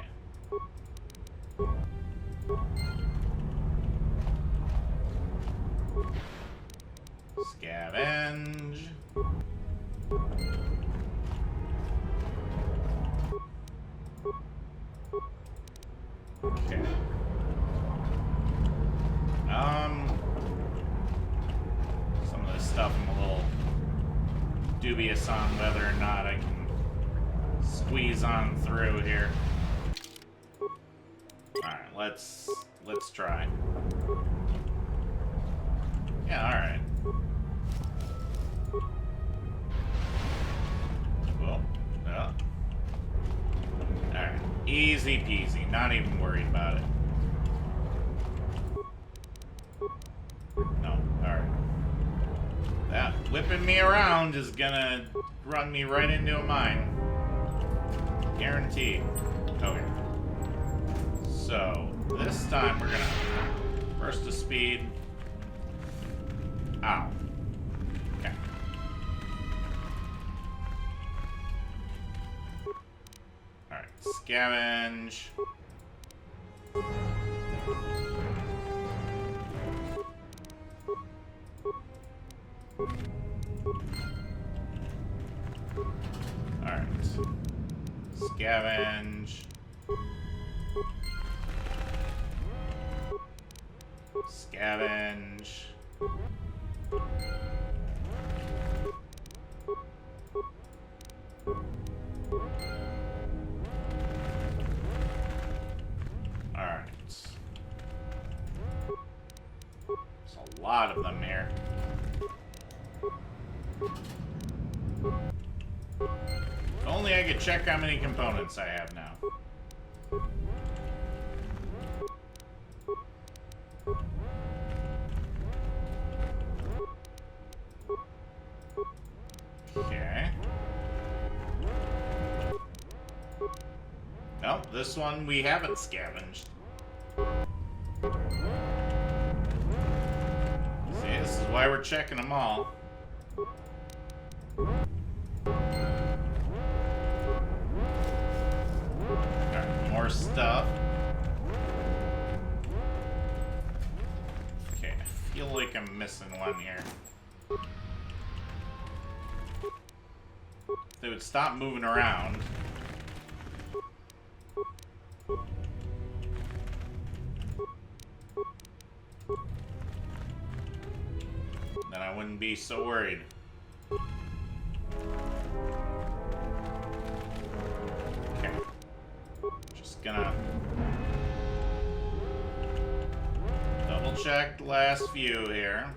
Scavenge. Okay. Some of this stuff I'm a little dubious on whether or not I can squeeze on through here. Alright, let's let's try. Yeah, alright. Cool. Yeah. Alright. Easy peasy. Not even worried about it. No. Alright. That whipping me around is gonna run me right into a mine. Guaranteed. Okay. So, this time we're gonna burst the speed. Ow. Okay. Alright, scavenge. Alright. Scavenge. Scavenge. Alright. There's a lot of them here. If only I could check how many components I have now. Okay. Nope, this one we haven't scavenged. See, this is why we're checking them all. Alright, more stuff. Okay, I feel like I'm missing one here. If they would stop moving around. Then I wouldn't be so worried. Okay. Just gonna double check the last few here.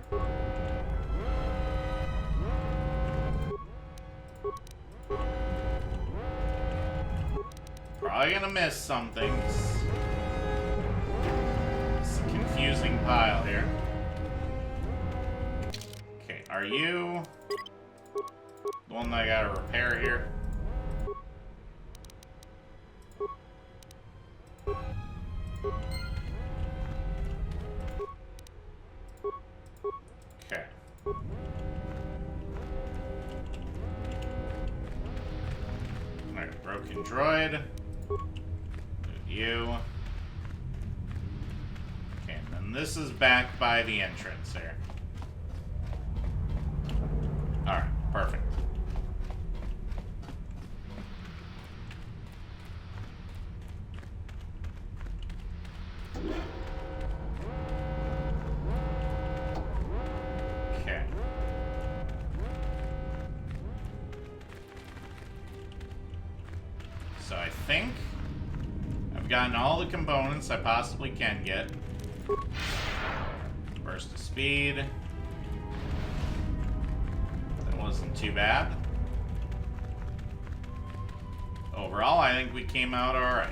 Probably gonna miss something. It's a confusing pile here. Okay, are you the one that I gotta repair here? Okay. Alright, broken droid. You. Okay, and then this is back by the entrance there. Alright, perfect. Okay. So I think I've gotten all the components I possibly can get. Burst of speed. That wasn't too bad. Overall, I think we came out alright.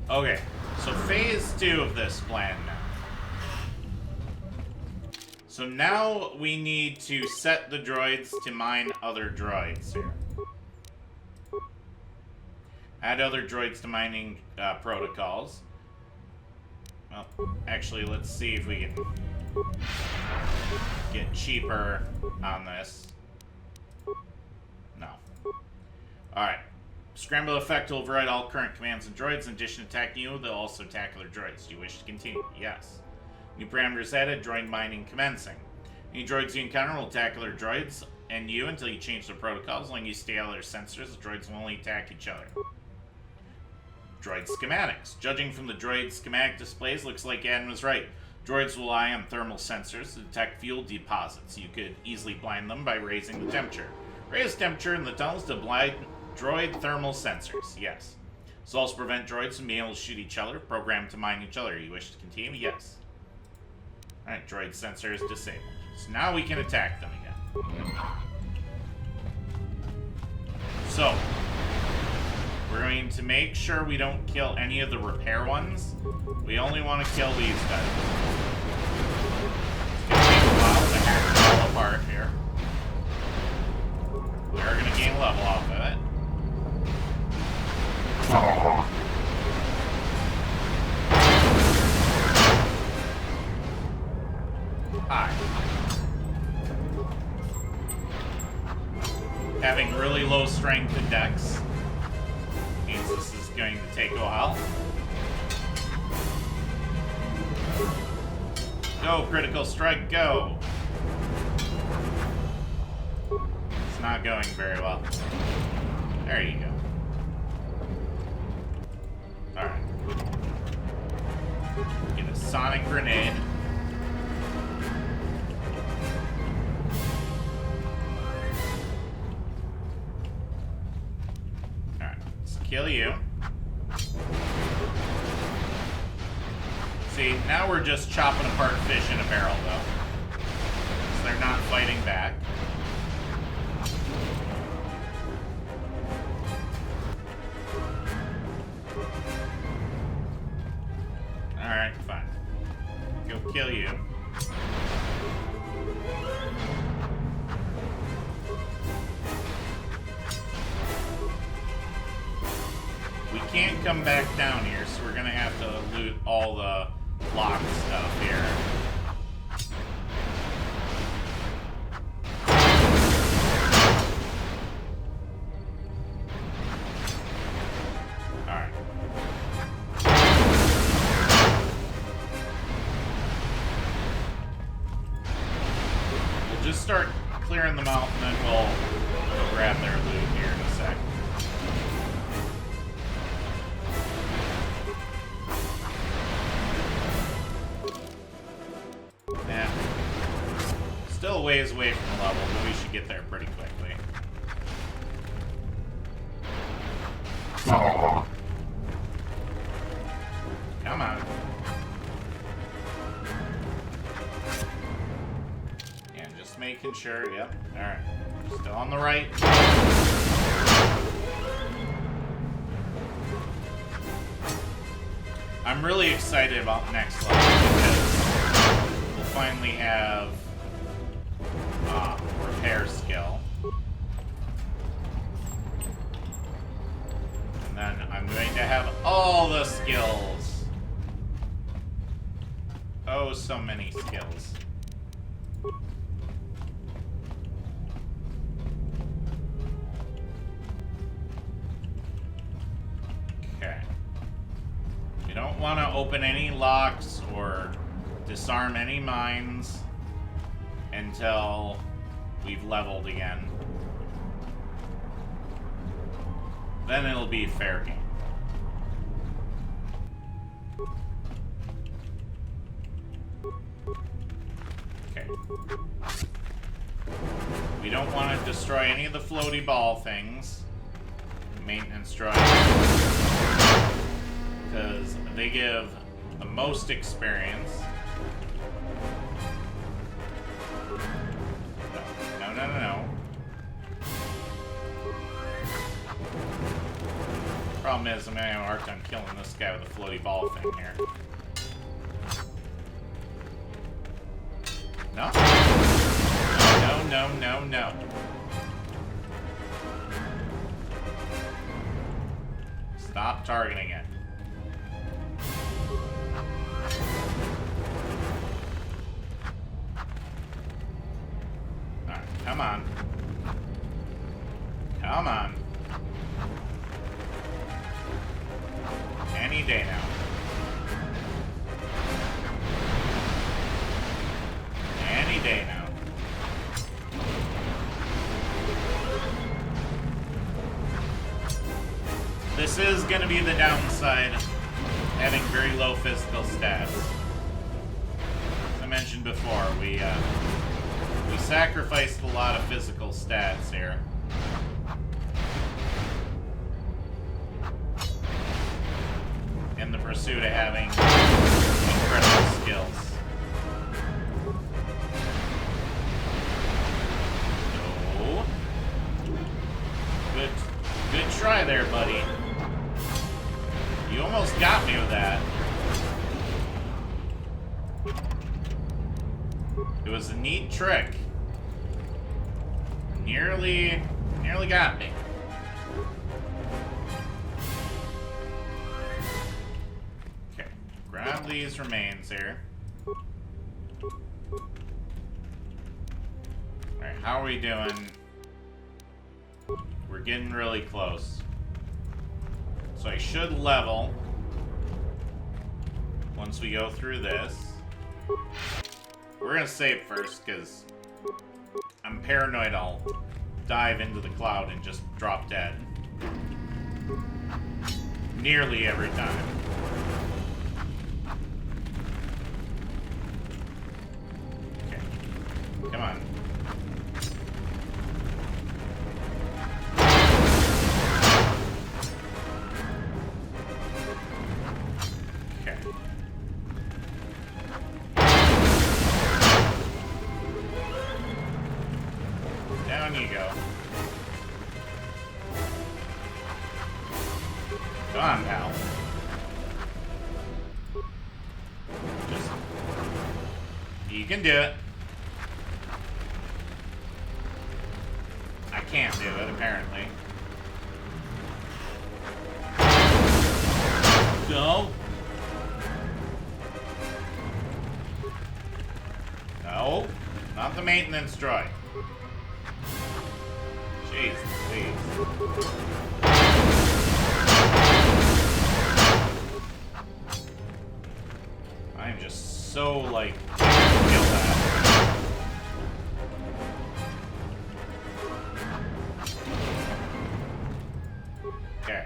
Okay, so phase 2 of this plan now. So now we need to set the droids to mine other droids here. Add other droids to mining protocols. Well, actually, let's see if we can get cheaper on this. No. Alright. Scramble effect will override all current commands and droids. In addition to attacking you, they'll also attack other droids. Do you wish to continue? Yes. New parameters added. Droid mining commencing. Any droids you encounter will attack other droids and you until you change their protocols. As long as you stay out of their sensors, the droids will only attack each other. Droid schematics. Judging from the droid schematic displays, looks like Adam was right. Droids rely on thermal sensors to detect fuel deposits. You could easily blind them by raising the temperature. Raise temperature in the tunnels to blind droid thermal sensors. Yes. This will also prevent droids from being able to shoot each other, programmed to mine each other. You wish to continue? Yes. Alright, droid sensor is disabled. So now we can attack them again. So, we're going to make sure we don't kill any of the repair ones. We only want to kill these guys. It's going to take a while to hack them all apart here. We are going to gain level off of it. Hi. Having really low strength and dex means this is going to take a while. Go, critical strike, go! It's not going very well. There you go. Alright. Get a sonic grenade. Alright, let's kill you. See, now we're just chopping apart fish in a barrel, though. So they're not fighting back. Alright, fine. Go kill you. We can't come back down here, so we're gonna have to loot all the lock stuff here. Alright. We'll just start clearing them out, and then we'll go grab their loot here in a sec. Yeah. Still a ways away from the level, but we should get there pretty quickly. Come on. And just making sure, yep. Alright. Still on the right. I'm really excited about next level because we'll finally have repair skill. And then I'm going to have all the skills. Oh, so many skills. Okay. We don't want to open any locks or disarm any mines until we've leveled again. Then it'll be fair game. Okay. We don't want to destroy any of the floaty ball things. Maintenance droids. Because they give the most experience. No. Problem is, I'm gonna have a hard time killing this guy with a floaty ball thing here. No. No. Stop targeting it. Alright, come on. Come on. Any day now. Any day now. This is going to be the downside, having very low physical stats. As I mentioned before, we sacrificed a lot of physical stats here. pursuit of having incredible skills. Oh. Good try there, buddy. You almost got me with that. It was a neat trick. Nearly got me. Okay, grab these remains here. Alright, how are we doing? We're getting really close. So I should level once we go through this. We're gonna save first, because I'm paranoid I'll dive into the cloud and just drop dead. Nearly every time. Okay. Come on. Okay. Down you go. Come on, pal. Just... You can do it. I can't do it, apparently. No. No. Not the maintenance droid. Jeez, please. I'm just so, like, kill that. Okay.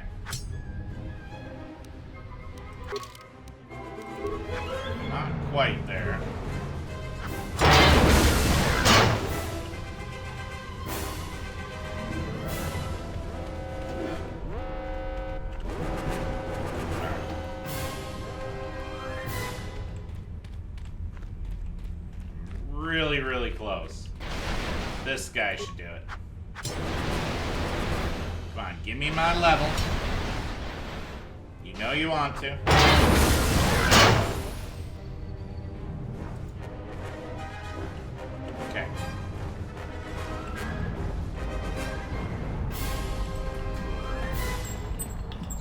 Not quite there. Really close. This guy should do it. Come on, give me my level. You know you want to. Okay.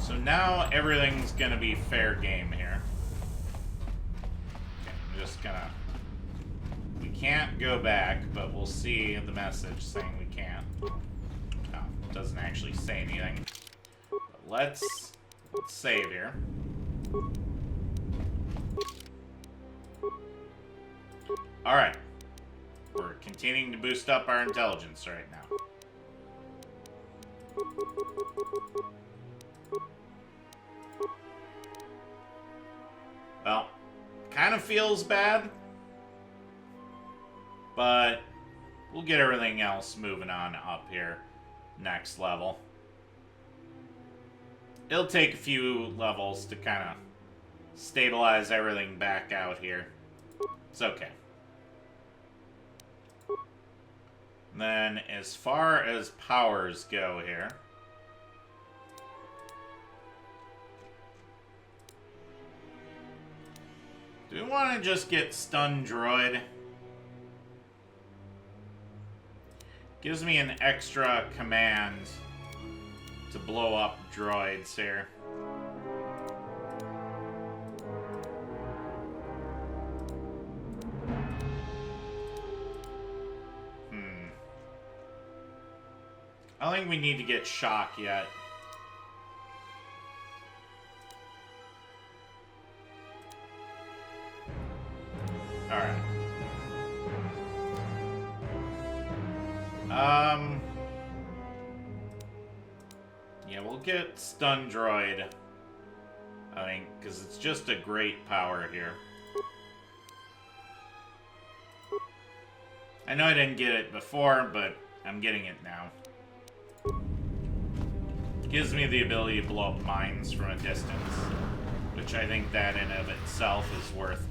So now everything's gonna be fair game here. Okay, I'm just gonna... Can't go back, but we'll see the message saying we can't. Oh, it doesn't actually say anything. But let's save here. Alright. We're continuing to boost up our intelligence right now. Well, kind of feels bad. But we'll get everything else moving on up here. Next level. It'll take a few levels to kind of stabilize everything back out here. It's okay. And then as far as powers go here. Do we want to just get Stun Droid? Gives me an extra command to blow up droids here. I don't think we need to get shock yet. Alright. Yeah, we'll get Stun Droid. I think, because it's just a great power here. I know I didn't get it before, but I'm getting it now. Gives me the ability to blow up mines from a distance, which which I think that in of itself is worth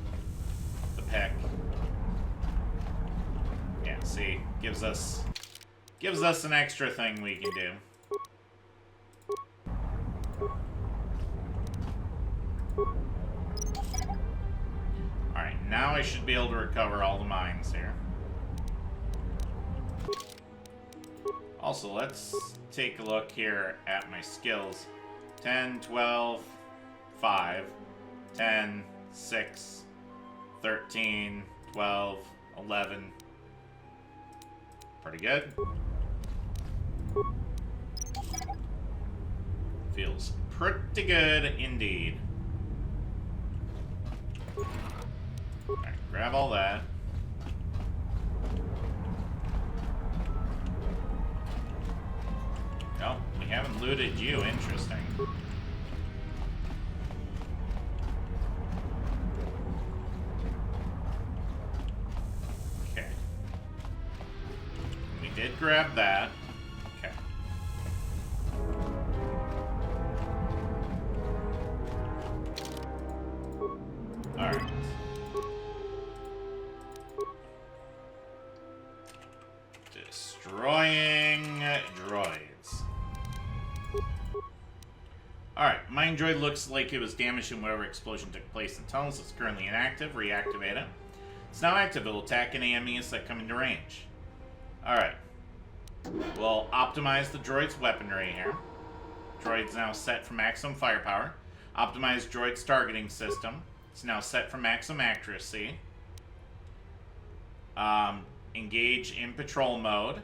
the pick. Yeah, see, gives us an extra thing we can do. Alright, now I should be able to recover all the mines here. Also, let's take a look here at my skills. 10, 12, 5, 10, 6, 13, 12, 11. Pretty good. Feels pretty good indeed. Alright, grab all that. Oh, we haven't looted you. Interesting. Okay. We did grab that. Okay. Alright. Destroying droids. Alright, mine droid looks like it was damaged in whatever explosion took place in tunnels. It's currently inactive. Reactivate it. It's now active. It will attack any enemies that come into range. Alright. We'll optimize the droid's weaponry here. Droid's now set for maximum firepower. Optimize droid's targeting system. It's now set for maximum accuracy. Engage in patrol mode.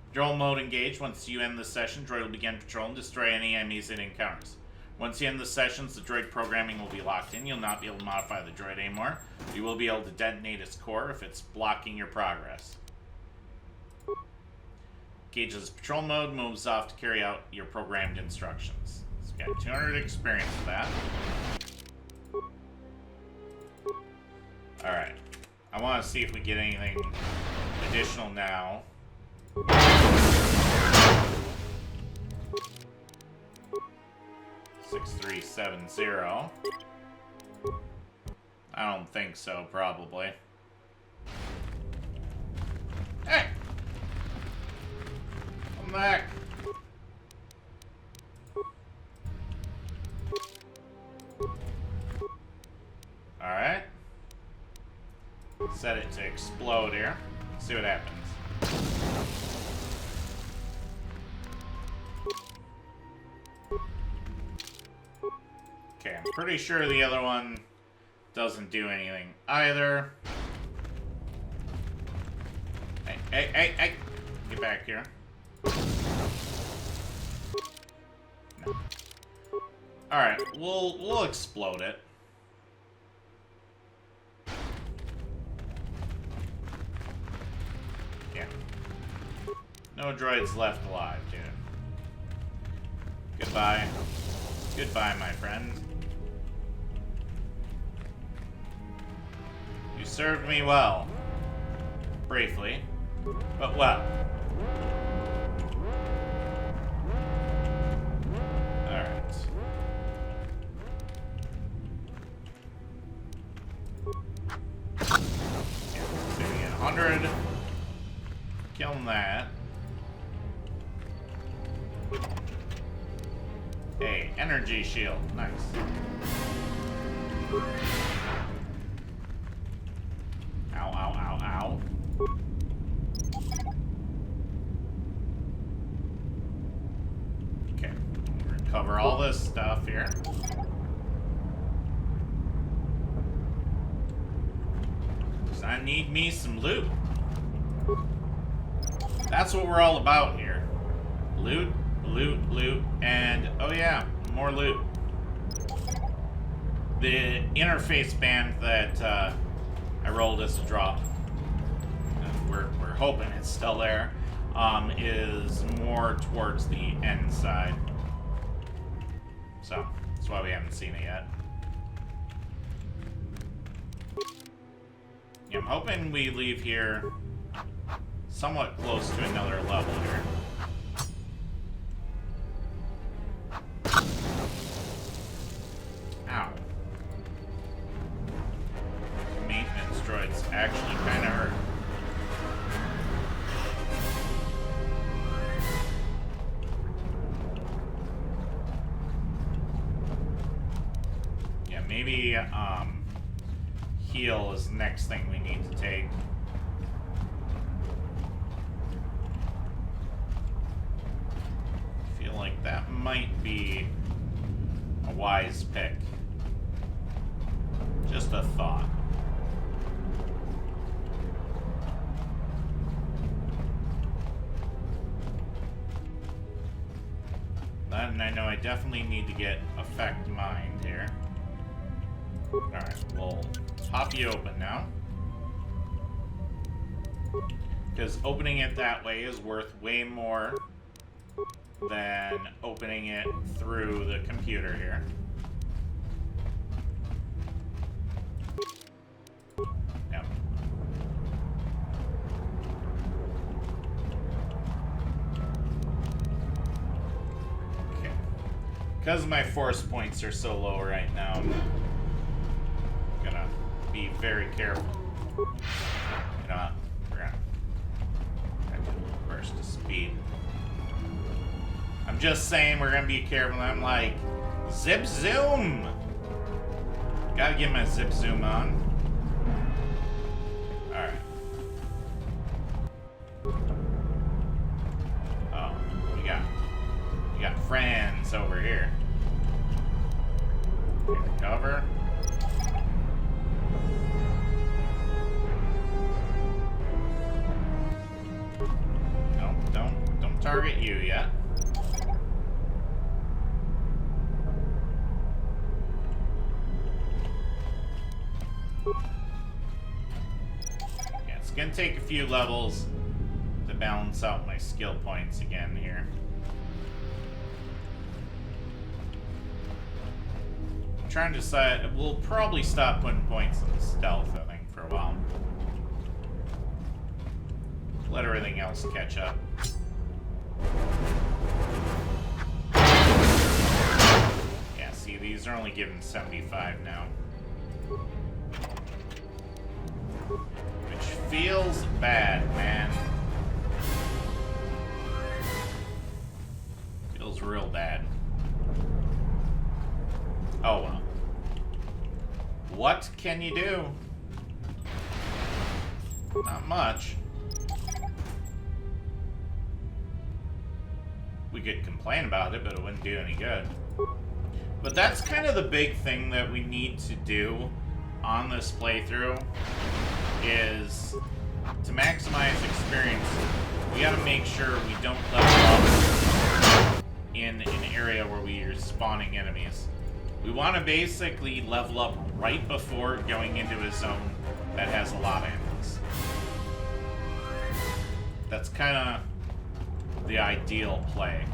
Patrol mode engaged. Once you end the session, droid will begin patrol and destroy any enemies it encounters. Once you end the sessions, the droid programming will be locked in. You'll not be able to modify the droid anymore. You will be able to detonate its core if it's blocking your progress. Engages patrol mode, moves off to carry out your programmed instructions. It's got 200 experience with that. Alright. I want to see if we get anything additional now. 6370. I don't think so, probably. Hey! Come back! Alright. Set it to explode here. See what happens. Okay, I'm pretty sure the other one doesn't do anything either. Hey! Get back here. No. Alright, we'll explode it. Yeah. No droids left alive, dude. Goodbye. Goodbye, my friend. You served me well. Briefly. But well. Alright. Yeah, maybe 100. Kill that. Hey, energy shield. Nice. Ow, ow, ow, ow. Okay. Recover all this stuff here. Because I need me some loot. That's what we're all about here. Loot, loot, loot, and oh yeah, more loot. The interface band that I rolled as a drop, and we're hoping it's still there, is more towards the end side. So that's why we haven't seen it yet. Yeah, I'm hoping we leave here somewhat close to another level here. maybe heal is the next thing we need to take. Feel like that might be a wise pick. Just a thought. And I know I definitely need to get Effect Mind here. Alright, we'll pop you open now. Because opening it that way is worth way more than opening it through the computer here. Yep. Okay. Because my force points are so low right now, I'm gonna be very careful. You know what? We're gonna do a burst of speed. I'm just saying we're gonna be careful. I'm like, zip zoom! Gotta get my zip zoom on. Alright. Oh, we got friends over here. Get cover. Don't target you yet. Yeah, it's gonna take a few levels to balance out my skill points again here. I'm trying to decide. We'll probably stop putting points in stealth, I think, for a while. Let everything else catch up. Yeah, see, these are only given 75 now. Which feels bad, man. Feels real bad. Oh well. What can you do? Not much. We could complain about it, but it wouldn't do any good. But that's kind of the big thing that we need to do on this playthrough, is to maximize experience. We gotta make sure we don't level up in an area where we are spawning enemies. We want to basically level up right before going into a zone that has a lot of enemies. That's kind of the ideal play.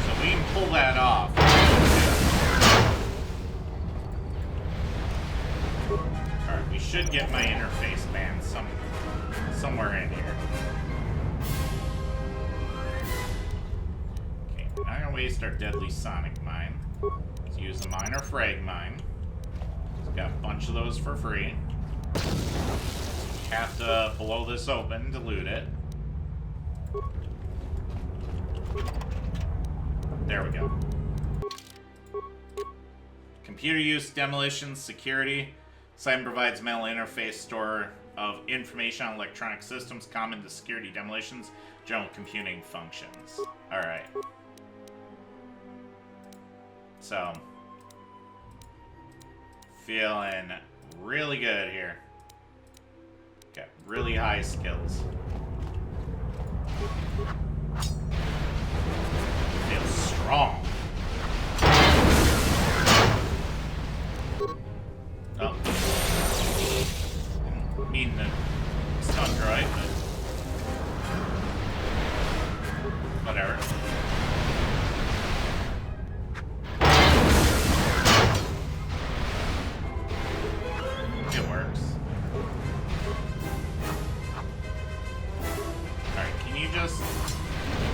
So we can pull that off. Alright, we should get my interface band somewhere in here. Okay, not gonna waste our deadly sonic mine. Let's use the minor frag mine. Got a bunch of those for free. Have to blow this open to loot it. There we go. Computer use, demolition, security. Site provides metal interface store of information on electronic systems common to security, demolitions, general computing functions. Alright. So, feeling really good here. Got really high skills. Feels strong. Oh. Didn't mean to stun droid, but whatever. It works. Alright, can you just...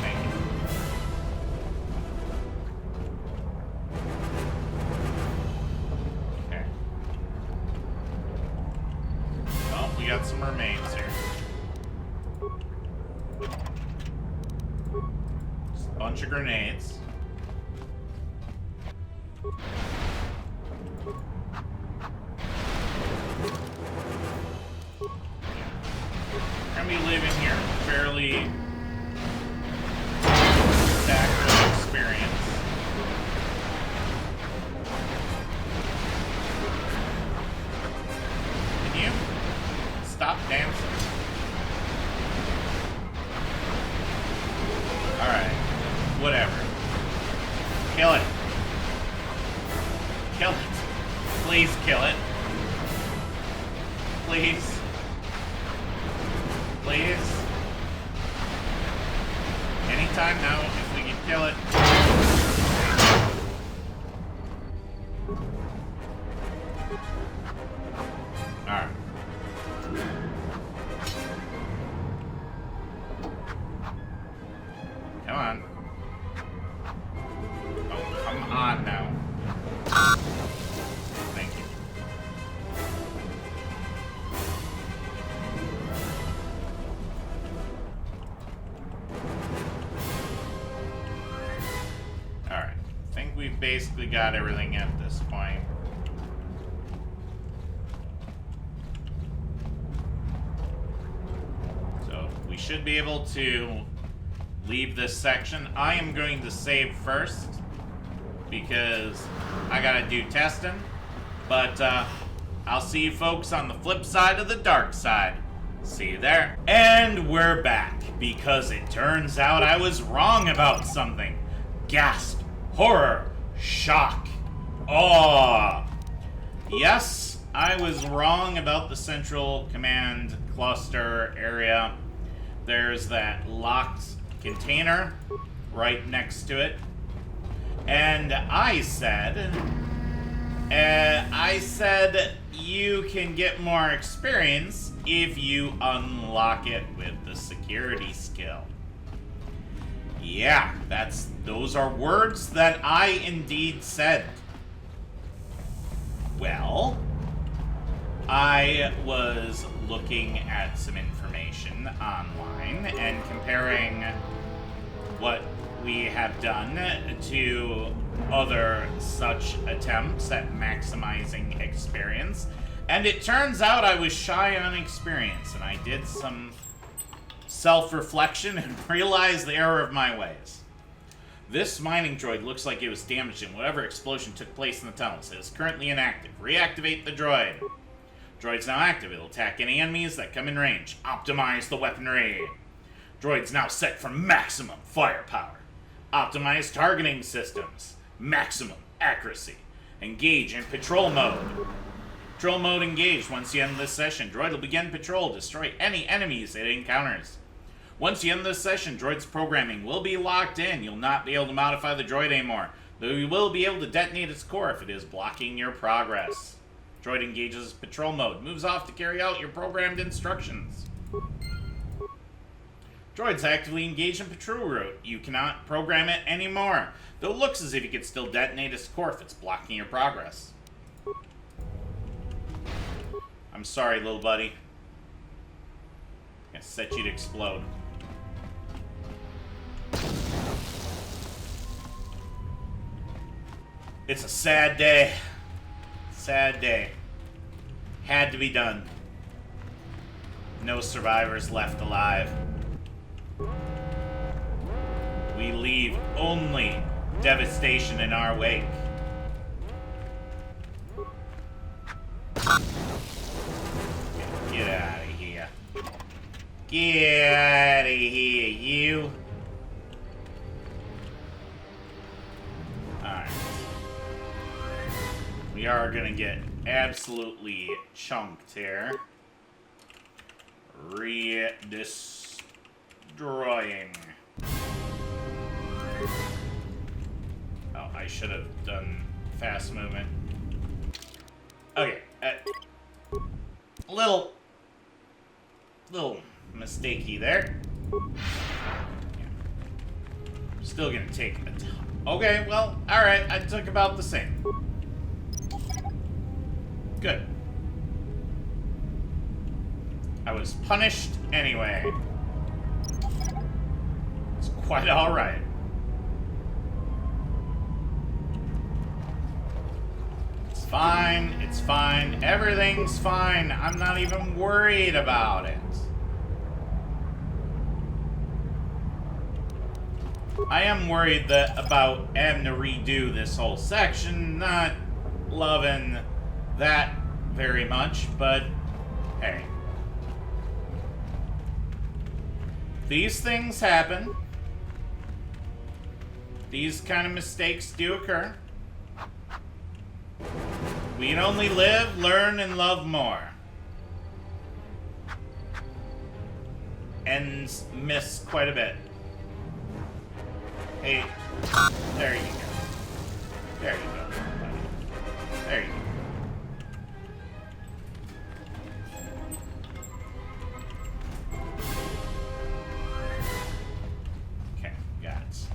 Thank you. Okay. Well, we got some remains here. grenades. We're gonna be living here fairly stacked with experience. Can you stop dancing? Alright. Whatever. Kill it. Kill it. Please kill it. Please. Please. Anytime now, if we can kill it. Alright. Come on. Oh, come on now. Thank you. Alright. I think we've basically got everything at this point. So, we should be able to leave this section. I am going to save first because I gotta do testing. But I'll see you folks on the flip side of the dark side. See you there. And we're back because it turns out I was wrong about something. Gasp, horror, shock, awe. Yes, I was wrong about the Central Command Cluster area. There's that locked container right next to it. And I said you can get more experience if you unlock it with the security skill. Yeah, those are words that I indeed said. Well, I was looking at some information online and comparing what we have done to other such attempts at maximizing experience, and it turns out I was shy on experience, and I did some self-reflection and realized the error of my ways. This mining droid looks like it was damaged in whatever explosion took place in the tunnels. It is currently inactive. Reactivate the droid. Droid's now active. It'll attack any enemies that come in range. Optimize the weaponry. Droid's now set for maximum firepower. Optimize targeting systems. Maximum accuracy. Engage in patrol mode. Patrol mode engaged. Once you end this session, droid will begin patrol. Destroy any enemies it encounters. Once you end this session, droid's programming will be locked in. You'll not be able to modify the droid anymore, though you will be able to detonate its core if it is blocking your progress. Droid engages patrol mode. Moves off to carry out your programmed instructions. Droid's actively engaged in patrol route. You cannot program it anymore, though it looks as if you could still detonate its core if it's blocking your progress. I'm sorry, little buddy. I'm gonna set you to explode. It's a sad day. Sad day. Had to be done. No survivors left alive. We leave only devastation in our wake. Get out of here. Get out of here, you. Alright. We are gonna get absolutely chunked here. Destroying. Oh, I should have done fast movement. Okay, little mistakey there. Yeah. Still gonna take a ton. Okay, well, alright, I took about the same. Good. I was punished anyway. It's quite alright. fine. It's fine. Everything's fine. I'm not even worried about it. I am worried about having to redo this whole section. Not loving that very much, but hey. These things happen. These kind of mistakes do occur. We can only live, learn, and love more. And miss quite a bit. Hey, there you go. There you go, buddy. There you go. Okay, got it.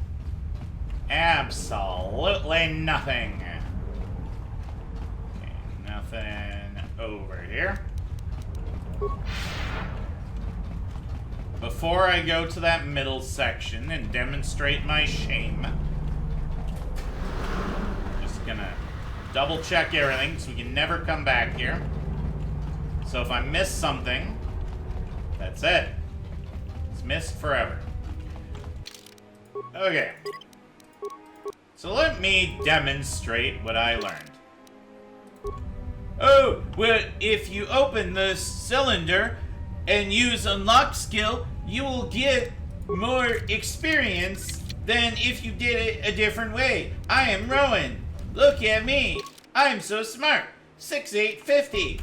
Absolutely nothing. Okay, nothing over here. Before I go to that middle section and demonstrate my shame, just gonna double check everything so we can never come back here. So if I miss something, that's it. It's missed forever. Okay. So let me demonstrate what I learned. Oh, well, if you open the cylinder and use unlock skill, you will get more experience than if you did it a different way. I am Rowan. Look at me. I'm so smart. 6'8", 50.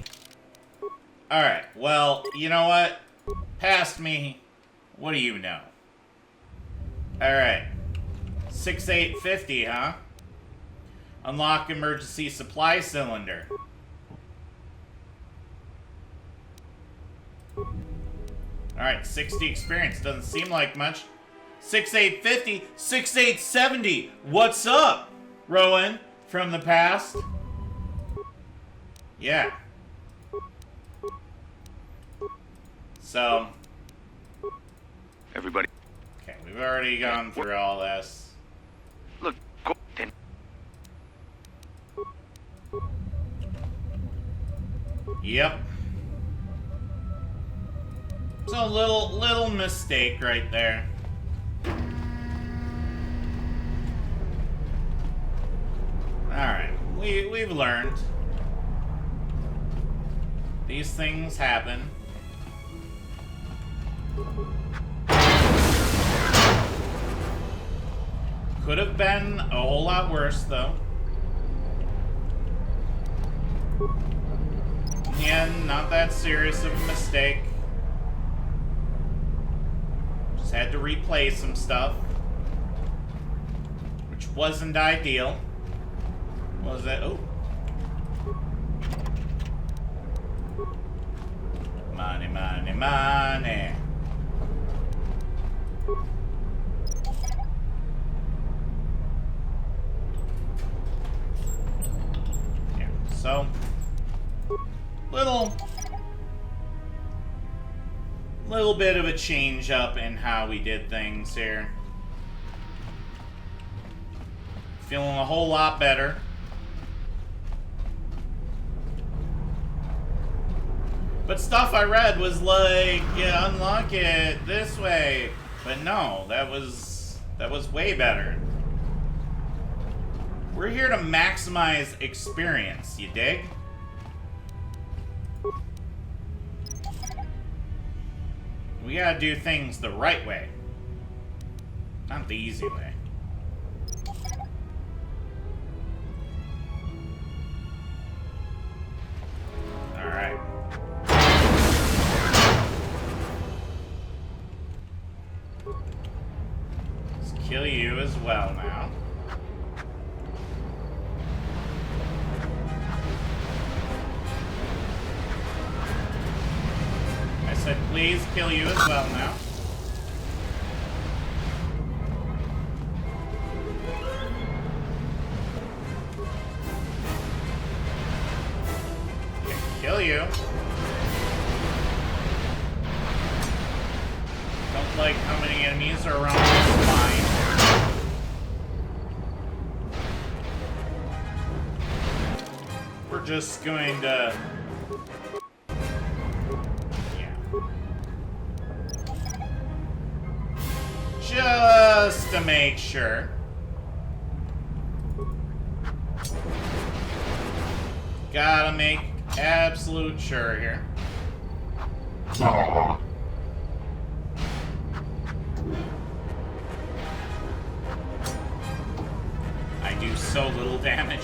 Alright, well, you know what? Past me. What do you know? Alright. 6'8", 50, huh? Unlock emergency supply cylinder. Alright, 60 experience. Doesn't seem like much. 6'8", 50, 6'8", 70. What's up, Rowan from the past? Yeah. So. Everybody. Okay, we've already gone through all this. Look, go then. Yep. So little mistake right there. Alright, we've learned. These things happen. Could have been a whole lot worse, though. Again, not that serious of a mistake. Just had to replay some stuff, which wasn't ideal. What was that? Oh. Money, money, money. Yeah, so little bit of a change up in how we did things here. Feeling a whole lot better. But stuff I read was like, yeah, unlock it this way. But no, that was way better. We're here to maximize experience, you dig? We gotta do things the right way. Not the easy way. Alright. Let's kill you as well now. I said please kill you as well now. Okay, kill you. Don't like how many enemies are around this line. we're just going to... Yeah. Just to make sure. Gotta make absolute sure here. I do so little damage.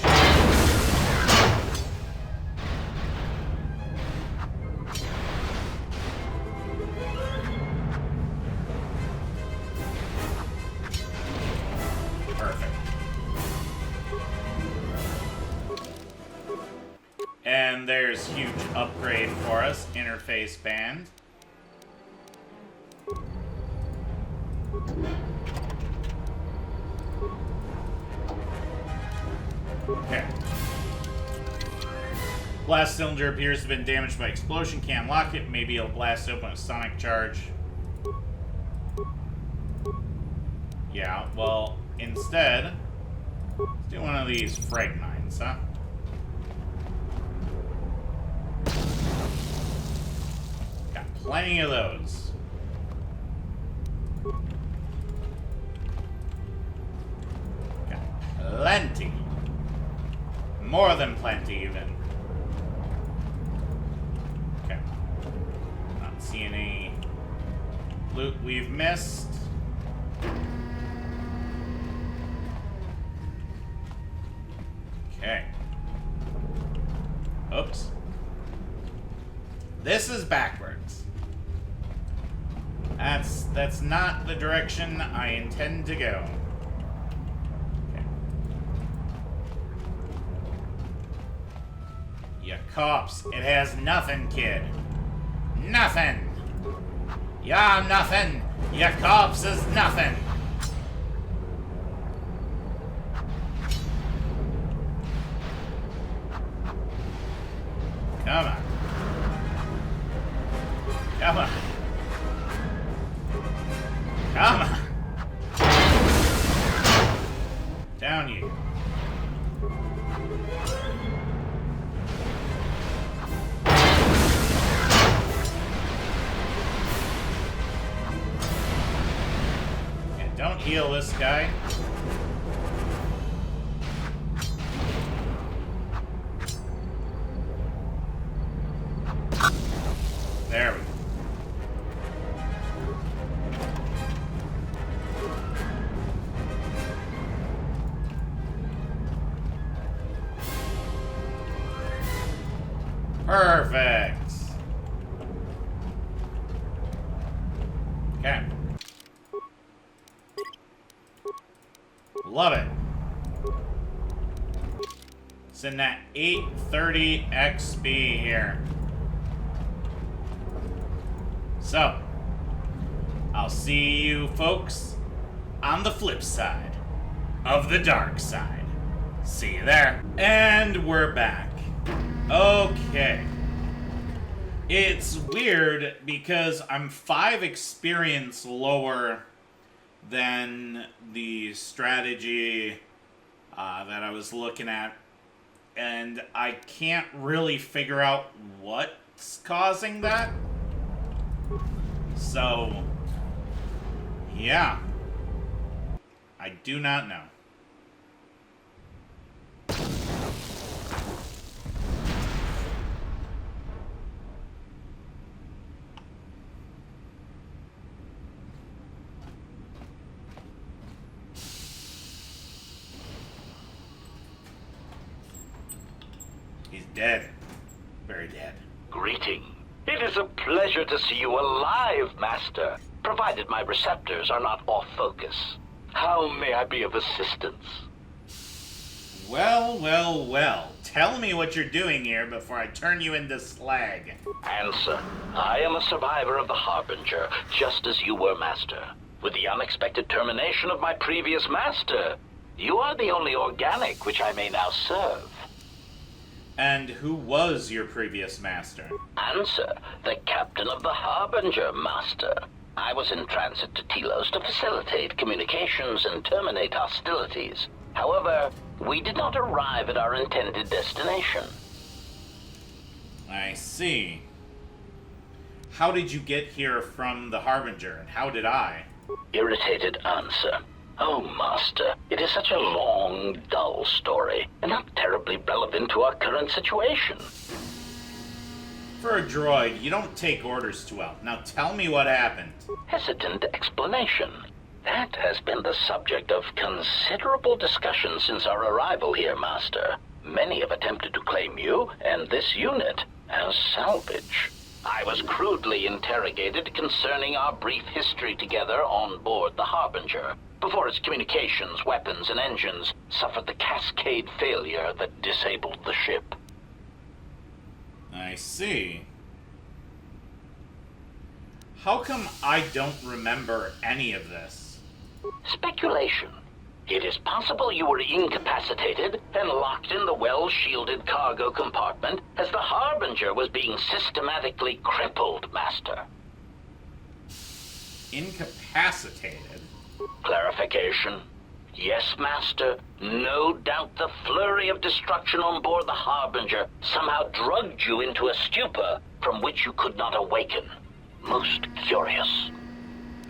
Perfect. And there's huge upgrade for us, interface band. Okay. Blast cylinder appears to have been damaged by explosion. Can't lock it. Maybe it'll blast open a sonic charge. Yeah, well, instead, let's do one of these frag mines, huh? Got plenty of those. Got plenty. More than plenty, even. Okay. Not seeing any loot we've missed. Okay. Oops. This is backwards. That's not the direction I intend to go. Okay. You cops, it has nothing, kid. Nothing. You're nothing. Your cops is nothing. Come on. Come on. Come on. Down you. And don't heal this guy. There we go. Perfect. Okay. Love it. It's in that 830 XP here. So, I'll see you folks on the flip side of the dark side. See you there. And we're back. Okay. It's weird because I'm 5 experience lower than the strategy that I was looking at. And I can't really figure out what's causing that. So, yeah. I do not know. He's dead. Very dead. Greeting. It is a pleasure to see you alive, Master, provided my receptors are not off focus. How may I be of assistance? Well, well, well. Tell me what you're doing here before I turn you into slag. Answer. I am a survivor of the Harbinger, just as you were, Master. With the unexpected termination of my previous Master, you are the only organic which I may now serve. And who was your previous master? Answer. The captain of the Harbinger, Master. I was in transit to Telos to facilitate communications and terminate hostilities. However, we did not arrive at our intended destination. I see. How did you get here from the Harbinger, and how did I? Irritated answer. Oh, Master, it is such a long, dull story, and not terribly relevant to our current situation. For a droid, you don't take orders too well. Now tell me what happened. Hesitant explanation. That has been the subject of considerable discussion since our arrival here, Master. Many have attempted to claim you and this unit as salvage. I was crudely interrogated concerning our brief history together on board the Harbinger, before its communications, weapons, and engines suffered the cascade failure that disabled the ship. I see. How come I don't remember any of this? Speculation. It is possible you were incapacitated and locked in the well-shielded cargo compartment as the Harbinger was being systematically crippled, Master. Incapacitated? Clarification. Yes, Master. No doubt the flurry of destruction on board the Harbinger somehow drugged you into a stupor from which you could not awaken. Most curious.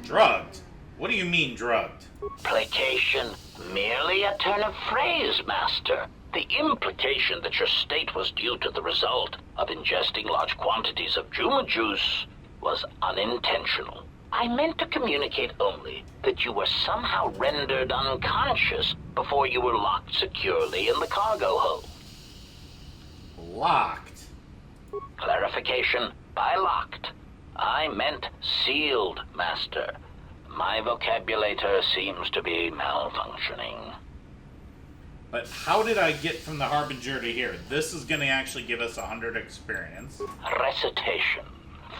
Drugged? What do you mean, drugged? Placation. Merely a turn of phrase, Master. The implication that your state was due to the result of ingesting large quantities of Juma juice was unintentional. I meant to communicate only that you were somehow rendered unconscious before you were locked securely in the cargo hold. Locked? Clarification. By locked, I meant sealed, Master. My vocabulator seems to be malfunctioning. But how did I get from the Harbinger to here? This is going to actually give us 100 experience. Recitation.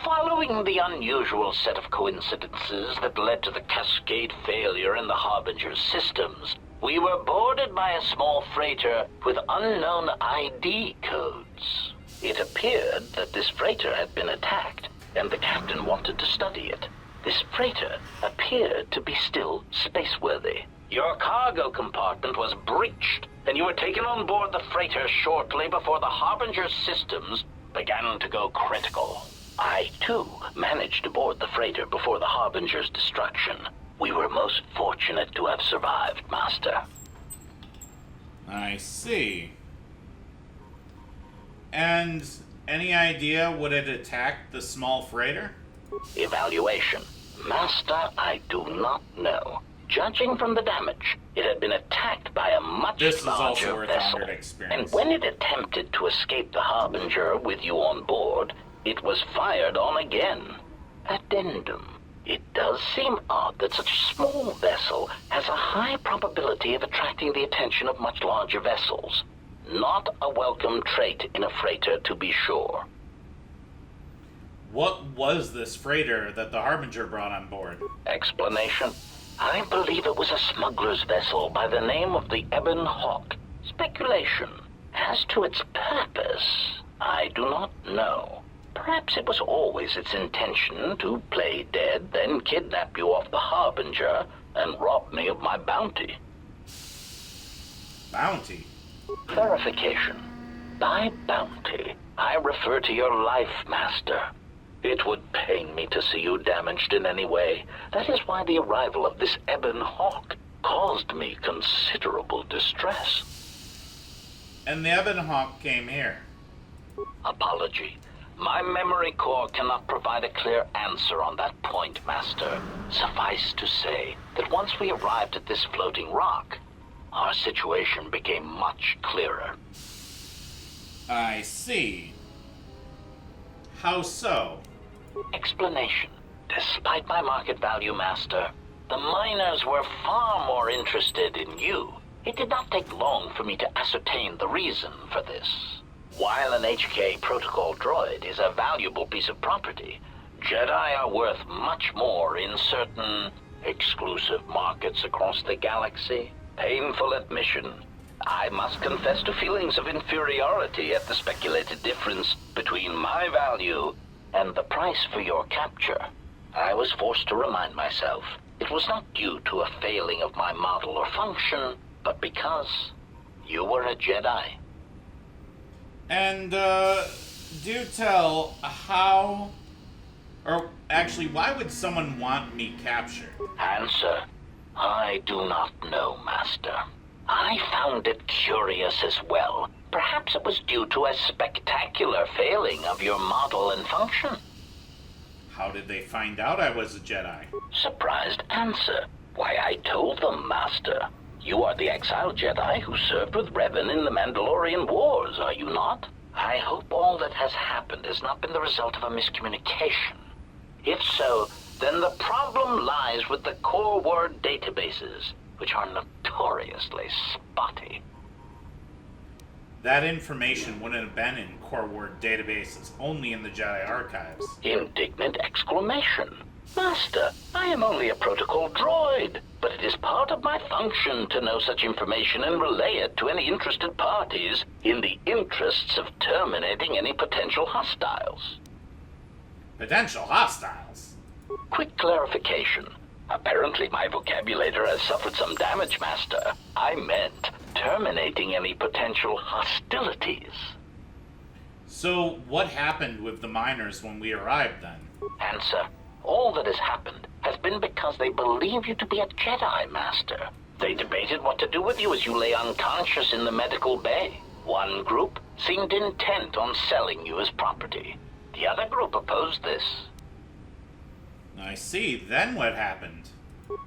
Following the unusual set of coincidences that led to the cascade failure in the Harbinger's systems, we were boarded by a small freighter with unknown ID codes. It appeared that this freighter had been attacked, and the captain wanted to study it. This freighter appeared to be still spaceworthy. Your cargo compartment was breached, and you were taken on board the freighter shortly before the Harbinger's systems began to go critical. I, too, managed to board the freighter before the Harbinger's destruction. We were most fortunate to have survived, Master. I see. And any idea would it attack the small freighter? Evaluation. Master, I do not know. Judging from the damage, it had been attacked by a much This is also larger worth vessel. 100 experience. And when it attempted to escape the Harbinger with you on board, it was fired on again. Addendum. It does seem odd that such a small vessel has a high probability of attracting the attention of much larger vessels. Not a welcome trait in a freighter, to be sure. What was this freighter that the Harbinger brought on board? Explanation. I believe it was a smuggler's vessel by the name of the Ebon Hawk. Speculation. As to its purpose, I do not know. Perhaps it was always its intention to play dead, then kidnap you off the Harbinger and rob me of my bounty. Bounty? Clarification. By bounty, I refer to your life, Master. It would pain me to see you damaged in any way. That is why the arrival of this Ebon Hawk caused me considerable distress. And the Ebon Hawk came here. Apology. My memory core cannot provide a clear answer on that point, Master. Suffice to say that once we arrived at this floating rock, our situation became much clearer. I see. How so? Explanation. Despite my market value, Master, the miners were far more interested in you. It did not take long for me to ascertain the reason for this. While an HK protocol droid is a valuable piece of property, Jedi are worth much more in certain exclusive markets across the galaxy. Painful admission. I must confess to feelings of inferiority at the speculated difference between my value and the price for your capture. I was forced to remind myself it was not due to a failing of my model or function, but because you were a Jedi. And, do tell how... Or actually, why would someone want me captured? Answer. I do not know, Master. I found it curious as well. Perhaps it was due to a spectacular failing of your model and function. How did they find out I was a Jedi? Surprised answer. Why, I told them, Master. You are the exiled Jedi who served with Revan in the Mandalorian Wars, are you not? I hope all that has happened has not been the result of a miscommunication. If so, then the problem lies with the core word databases, which are notoriously spotty. That information wouldn't have been in core word databases, only in the Jedi archives. Indignant exclamation. Master, I am only a protocol droid, but it is part of my function to know such information and relay it to any interested parties in the interests of terminating any potential hostiles. Potential hostiles? Quick clarification. Apparently my vocabulary has suffered some damage, Master. I meant terminating any potential hostilities. So, what happened with the miners when we arrived then? Answer. All that has happened has been because they believe you to be a Jedi, Master. They debated what to do with you as you lay unconscious in the medical bay. One group seemed intent on selling you as property. The other group opposed this. I see. Then what happened?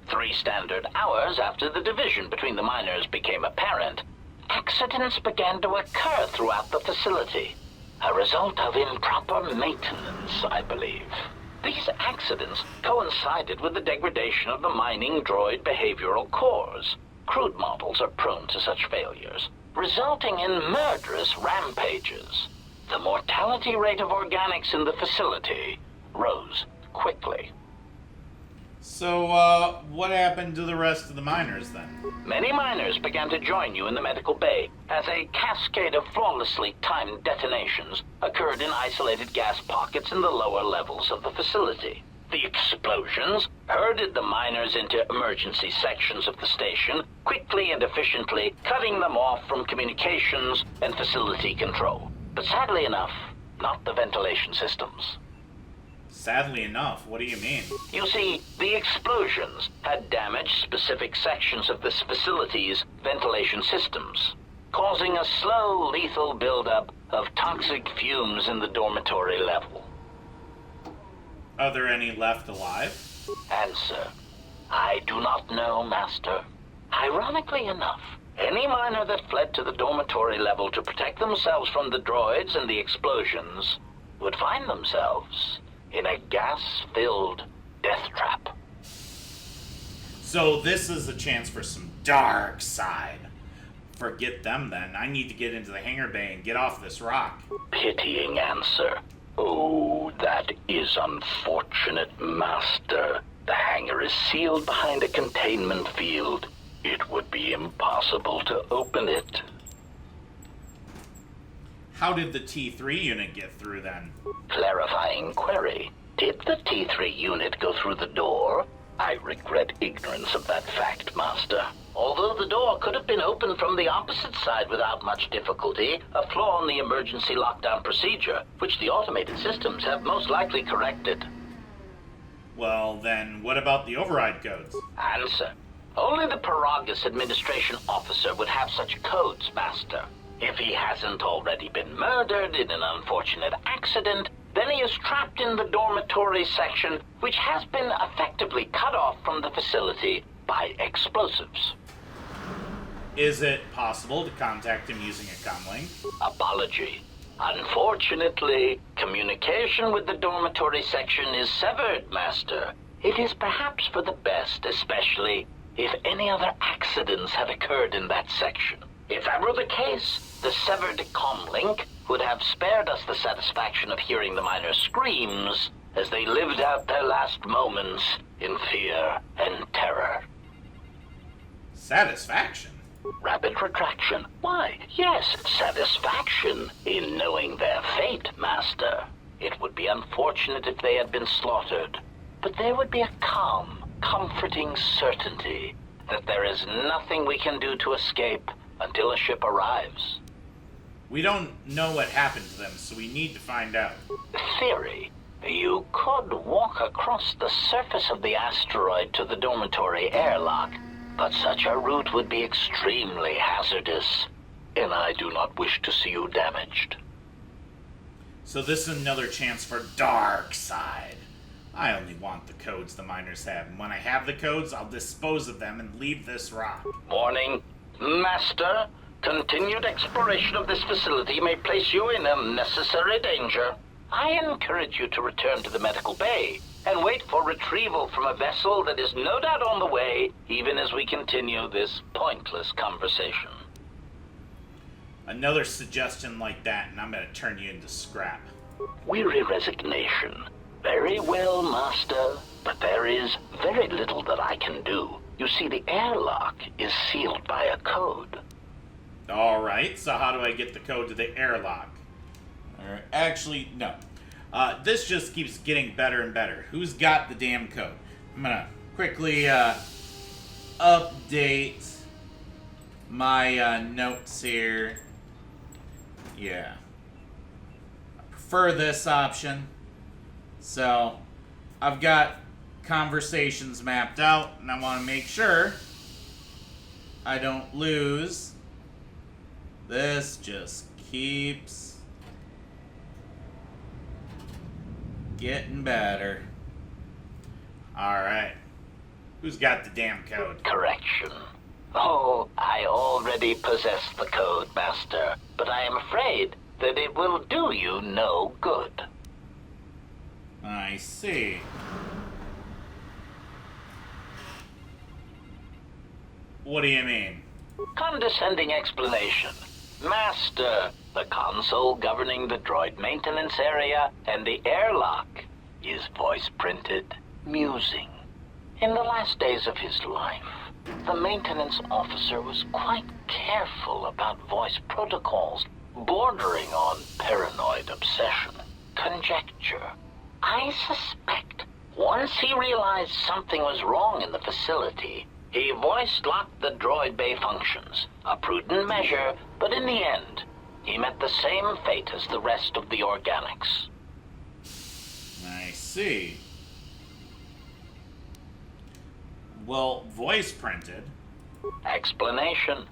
3 standard hours after the division between the miners became apparent, accidents began to occur throughout the facility. A result of improper maintenance, I believe. These accidents coincided with the degradation of the mining droid behavioral cores. Crude models are prone to such failures, resulting in murderous rampages. The mortality rate of organics in the facility rose quickly. So, what happened to the rest of the miners then? Many miners began to join you in the medical bay as a cascade of flawlessly timed detonations occurred in isolated gas pockets in the lower levels of the facility. The explosions herded the miners into emergency sections of the station, quickly and efficiently cutting them off from communications and facility control. But sadly enough, not the ventilation systems. Sadly enough, what do you mean? You see, the explosions had damaged specific sections of this facility's ventilation systems, causing a slow, lethal buildup of toxic fumes in the dormitory level. Are there any left alive? Answer. I do not know, Master. Ironically enough, any miner that fled to the dormitory level to protect themselves from the droids and the explosions would find themselves in a gas-filled death trap. So this is a chance for some dark side. Forget them then. I need to get into the hangar bay and get off this rock. Pitying answer. Oh, that is unfortunate, Master. The hangar is sealed behind a containment field. It would be impossible to open it. How did the T3 unit get through then? Clarifying query. Did the T3 unit go through the door? I regret ignorance of that fact, Master. Although the door could have been opened from the opposite side without much difficulty, a flaw in the emergency lockdown procedure, which the automated systems have most likely corrected. Well, then, what about the override codes? Answer. Only the Paragus administration officer would have such codes, Master. If he hasn't already been murdered in an unfortunate accident, then he is trapped in the dormitory section, which has been effectively cut off from the facility by explosives. Is it possible to contact him using a comlink? Apology. Unfortunately, communication with the dormitory section is severed, Master. It is perhaps for the best, especially if any other accidents had occurred in that section. If that were the case, the severed comlink would have spared us the satisfaction of hearing the miners' screams as they lived out their last moments in fear and terror. Satisfaction? Rapid retraction. Why, yes, satisfaction in knowing their fate, Master. It would be unfortunate if they had been slaughtered, but there would be a calm, comforting certainty that there is nothing we can do to escape until a ship arrives. We don't know what happened to them, so we need to find out. Theory. You could walk across the surface of the asteroid to the dormitory airlock, but such a route would be extremely hazardous, and I do not wish to see you damaged. So this is another chance for dark side. I only want the codes the miners have, and when I have the codes, I'll dispose of them and leave this rock. Warning. Master, continued exploration of this facility may place you in unnecessary danger. I encourage you to return to the medical bay and wait for retrieval from a vessel that is no doubt on the way, even as we continue this pointless conversation. Another suggestion like that, and I'm going to turn you into scrap. Weary resignation. Very well, Master, but there is very little that I can do. You see, the airlock is sealed by a code. Alright, so how do I get the code to the airlock? Actually, no. This just keeps getting better and better. Who's got the damn code? I'm gonna quickly update my notes here. Yeah. I prefer this option. So, I've got conversations mapped out, and I want to make sure I don't lose. This just keeps getting better. Alright. Who's got the damn code? Correction. Oh, I already possess the code, Master, but I am afraid that it will do you no good. I see. What do you mean? Condescending explanation. Master, the console governing the droid maintenance area and the airlock is voice printed, musing. In the last days of his life, the maintenance officer was quite careful about voice protocols, bordering on paranoid obsession. Conjecture. I suspect once he realized something was wrong in the facility, he voice-locked the droid bay functions. A prudent measure, but in the end, he met the same fate as the rest of the organics. I see. Well, voice printed. Explanation.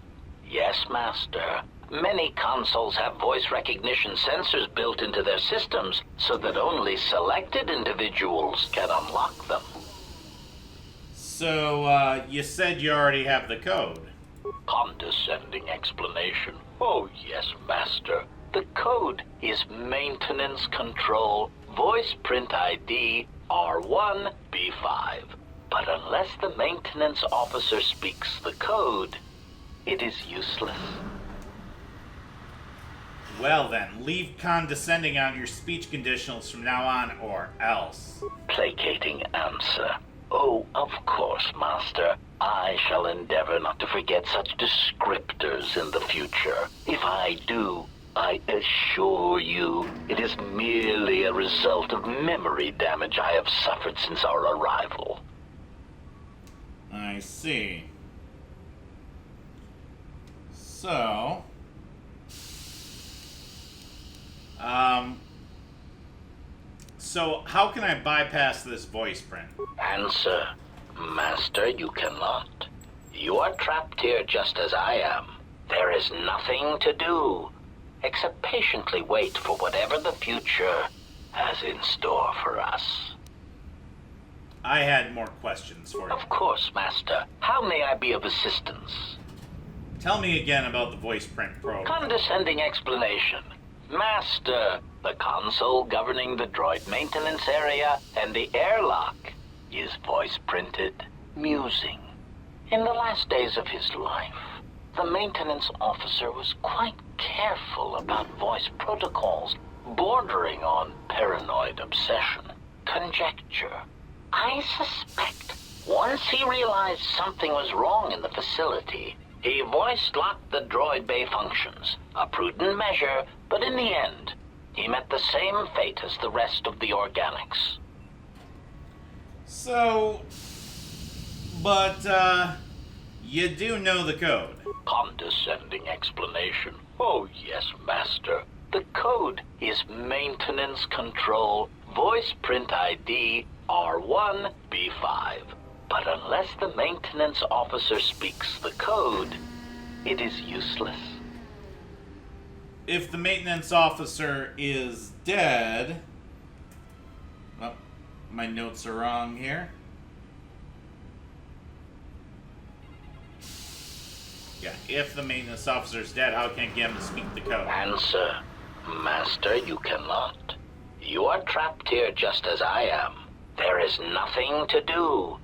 Yes, Master. Many consoles have voice recognition sensors built into their systems so that only selected individuals can unlock them. So, you said you already have the code. Condescending explanation. Oh, yes, Master. The code is Maintenance Control Voice Print ID R1B5. But unless the maintenance officer speaks the code, it is useless. Well then, leave condescending on your speech conditionals from now on, or else. Placating answer. Oh, of course, Master. I shall endeavor not to forget such descriptors in the future. If I do, I assure you it is merely a result of memory damage I have suffered since our arrival. I see. So... So, how can I bypass this voice print? Answer. Master, you cannot. You are trapped here just as I am. There is nothing to do, except patiently wait for whatever the future has in store for us. I had more questions for you. Of course, Master. How may I be of assistance? Tell me again about the voice print program. Condescending explanation. Master, the console governing the droid maintenance area and the airlock is voice printed, musing. In the last days of his life, the maintenance officer was quite careful about voice protocols, bordering on paranoid obsession. Conjecture. I suspect once he realized something was wrong in the facility, he voice-locked the droid bay functions. A prudent measure, but in the end, he met the same fate as the rest of the organics. So... But, you do know the code. Condescending explanation. Oh, yes, Master. The code is Maintenance Control Voice Print ID R1B5. But unless the maintenance officer speaks the code, it is useless. If the maintenance officer is dead... Oh, my notes are wrong here. Yeah, if the maintenance officer is dead, how can I get him to speak the code? Answer, Master, you cannot. You are trapped here just as I am. There is nothing to do,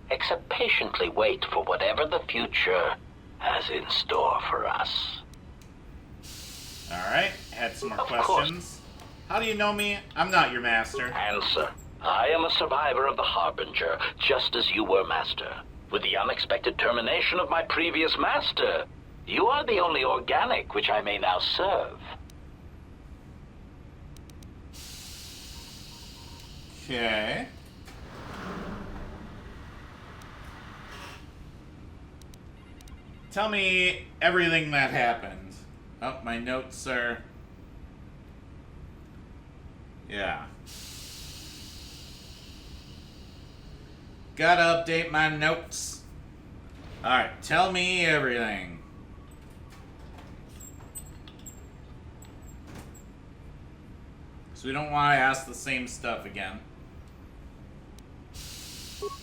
except patiently wait for whatever the future has in store for us. Alright, had some more Of questions. How do you know me? I'm not your master. Answer, I am a survivor of the Harbinger, just as you were, Master. With the unexpected termination of my previous master, you are the only organic which I may now serve. Okay. Tell me everything that happened. Oh, my notes are... Yeah. Gotta update my notes. Alright, tell me everything. So we don't want to ask the same stuff again.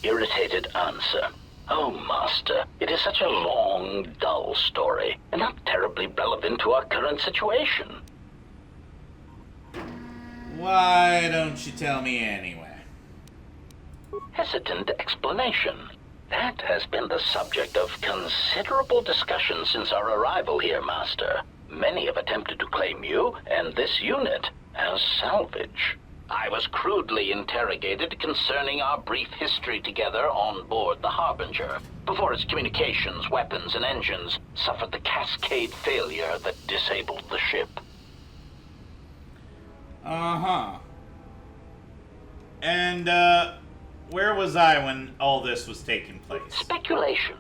Irritated answer. Oh, Master, it is such a long, dull story, and not terribly relevant to our current situation. Why don't you tell me anyway? Hesitant explanation. That has been the subject of considerable discussion since our arrival here, Master. Many have attempted to claim you and this unit as salvage. I was crudely interrogated concerning our brief history together on board the Harbinger, before its communications, weapons, and engines suffered the cascade failure that disabled the ship. Uh-huh. And, where was I when all this was taking place? Speculation.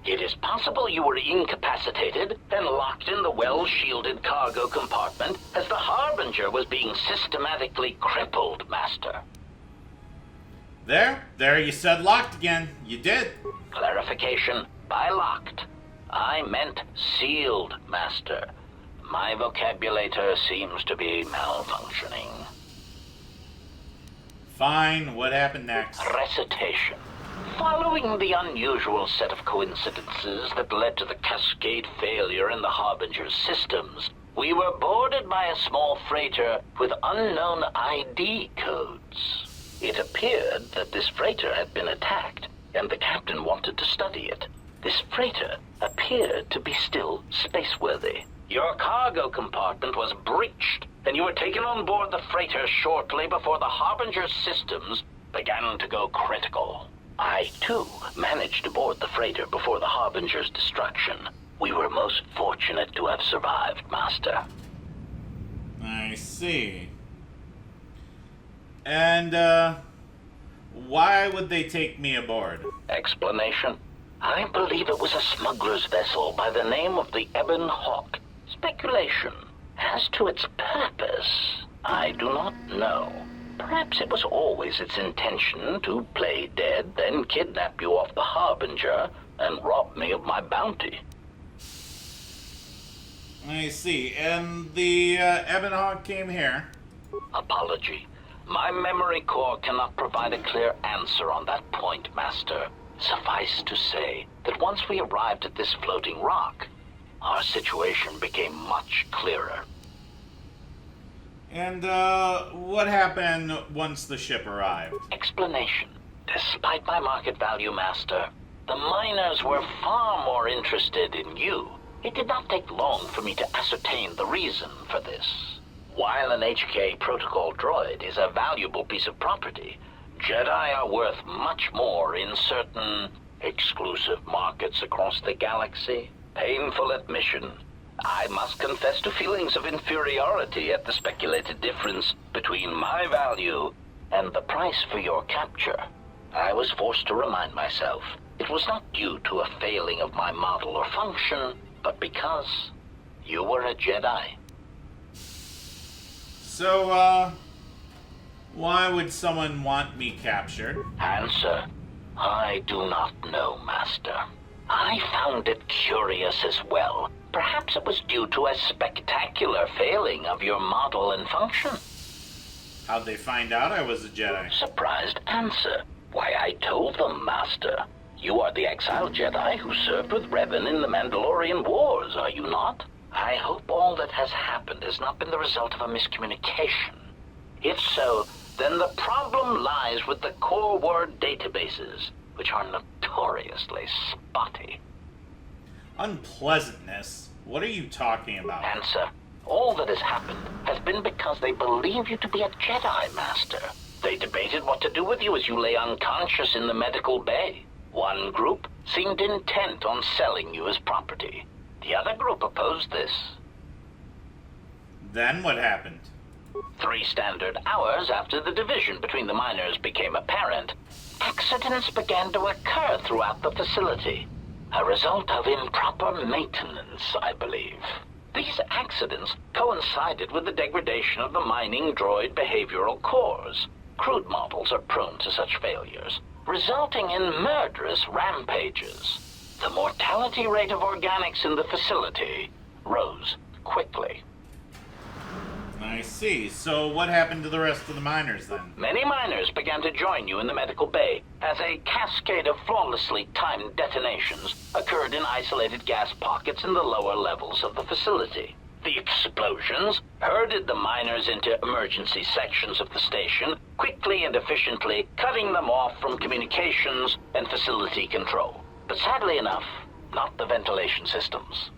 It is possible you were incapacitated and locked in the well-shielded cargo compartment as the Harbinger was being systematically crippled, Master. There you said locked again. You did. Clarification, by locked, I meant sealed, Master. My vocabulator seems to be malfunctioning. Fine, what happened next? Recitation. Following the unusual set of coincidences that led to the cascade failure in the Harbinger's systems, we were boarded by a small freighter with unknown ID codes. It appeared that this freighter had been attacked, and the captain wanted to study it. This freighter appeared to be still spaceworthy. Your cargo compartment was breached, and you were taken on board the freighter shortly before the Harbinger's systems began to go critical. I, too, managed to board the freighter before the Harbinger's destruction. We were most fortunate to have survived, Master. I see. And, why would they take me aboard? Explanation? I believe it was a smuggler's vessel by the name of the Ebon Hawk. Speculation. As to its purpose, I do not know. Perhaps it was always its intention to play dead, then kidnap you off the Harbinger and rob me of my bounty. I see. And the, Ebon Hawk came here. Apology. My memory core cannot provide a clear answer on that point, Master. Suffice to say that once we arrived at this floating rock, our situation became much clearer. And, what happened once the ship arrived? Explanation. Despite my market value, Master, the miners were far more interested in you. It did not take long for me to ascertain the reason for this. While an HK protocol droid is a valuable piece of property, Jedi are worth much more in certain exclusive markets across the galaxy. Painful admission. I must confess to feelings of inferiority at the speculated difference between my value and the price for your capture. I was forced to remind myself it was not due to a failing of my model or function, but because You were a Jedi. So, why would someone want me captured? Answer. I do not know, Master. I found it curious as well. Perhaps it was due to a spectacular failing of your model and function. How'd they find out I was a Jedi? Surprised answer. Why, I told them, Master. You are the exiled Jedi who served with Revan in the Mandalorian Wars, are you not? I hope all that has happened has not been the result of a miscommunication. If so, then the problem lies with the core word databases, which are notoriously spotty. Unpleasantness? What are you talking about? Answer. All that has happened has been because they believe you to be a Jedi, Master. They debated what to do with you as you lay unconscious in the medical bay. One group seemed intent on selling you as property. The other group opposed this. Then what happened? 3 standard hours after the division between the miners became apparent, accidents began to occur throughout the facility. A result of improper maintenance, I believe. These accidents coincided with the degradation of the mining droid behavioral cores. Crude models are prone to such failures, resulting in murderous rampages. The mortality rate of organics in the facility rose quickly. I see. So what happened to the rest of the miners then? Many miners began to join you in the medical bay as a cascade of flawlessly timed detonations occurred in isolated gas pockets in the lower levels of the facility. The explosions herded the miners into emergency sections of the station, quickly and efficiently cutting them off from communications and facility control. But sadly enough, not the ventilation systems.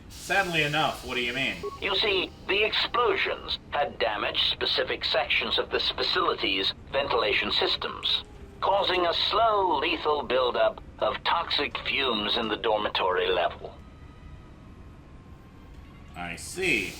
Sadly enough, what do you mean? You see, the explosions had damaged specific sections of this facility's ventilation systems, causing a slow, lethal buildup of toxic fumes in the dormitory level. I see.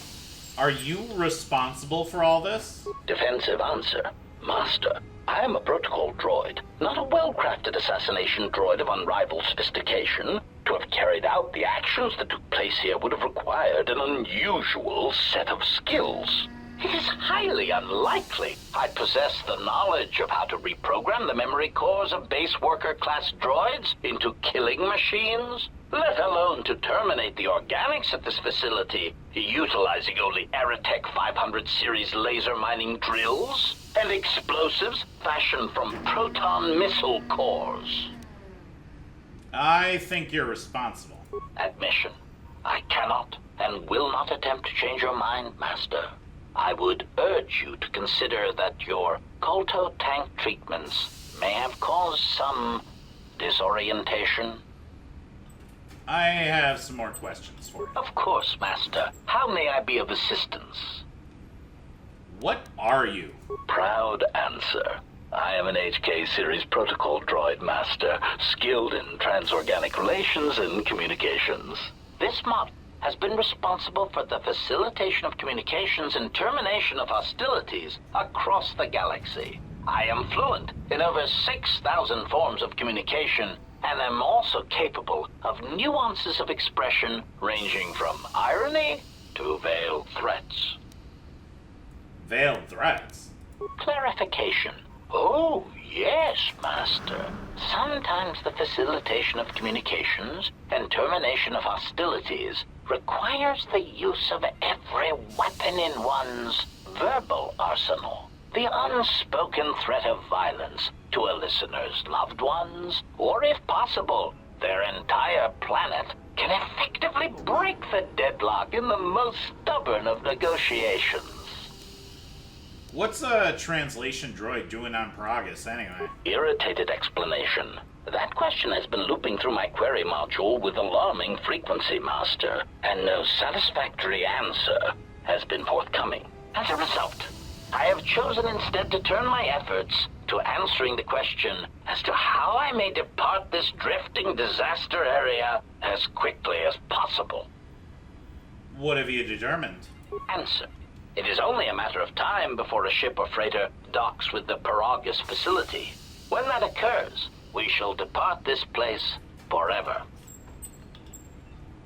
Are you responsible for all this? Defensive answer. Master, I am a protocol droid, not a well-crafted assassination droid of unrivaled sophistication. To have carried out the actions that took place here would have required an unusual set of skills. It is highly unlikely I possess the knowledge of how to reprogram the memory cores of base worker-class droids into killing machines, let alone to terminate the organics at this facility, utilizing only Aerotech 500 series laser mining drills and explosives fashioned from proton missile cores. I think you're responsible. Admission. I cannot and will not attempt to change your mind, Master. I would urge you to consider that your Kolto tank treatments may have caused some disorientation. I have some more questions for you. Of course, Master. How may I be of assistance? What are you? Proud answer. I am an HK series protocol droid master, skilled in transorganic relations and communications. This model has been responsible for the facilitation of communications and termination of hostilities across the galaxy. I am fluent in over 6,000 forms of communication and am also capable of nuances of expression ranging from irony to veiled threats. Veiled threats? Clarification. Oh, yes, Master. Sometimes the facilitation of communications and termination of hostilities requires the use of every weapon in one's verbal arsenal. The unspoken threat of violence to a listener's loved ones, or if possible, their entire planet, can effectively break the deadlock in the most stubborn of negotiations. What's a translation droid doing on Paragus anyway? Irritated explanation. That question has been looping through my query module with alarming frequency, Master, and no satisfactory answer has been forthcoming. As a result, I have chosen instead to turn my efforts to answering the question as to how I may depart this drifting disaster area as quickly as possible. What have you determined? Answer. It is only a matter of time before a ship or freighter docks with the Paragus facility. When that occurs, we shall depart this place forever.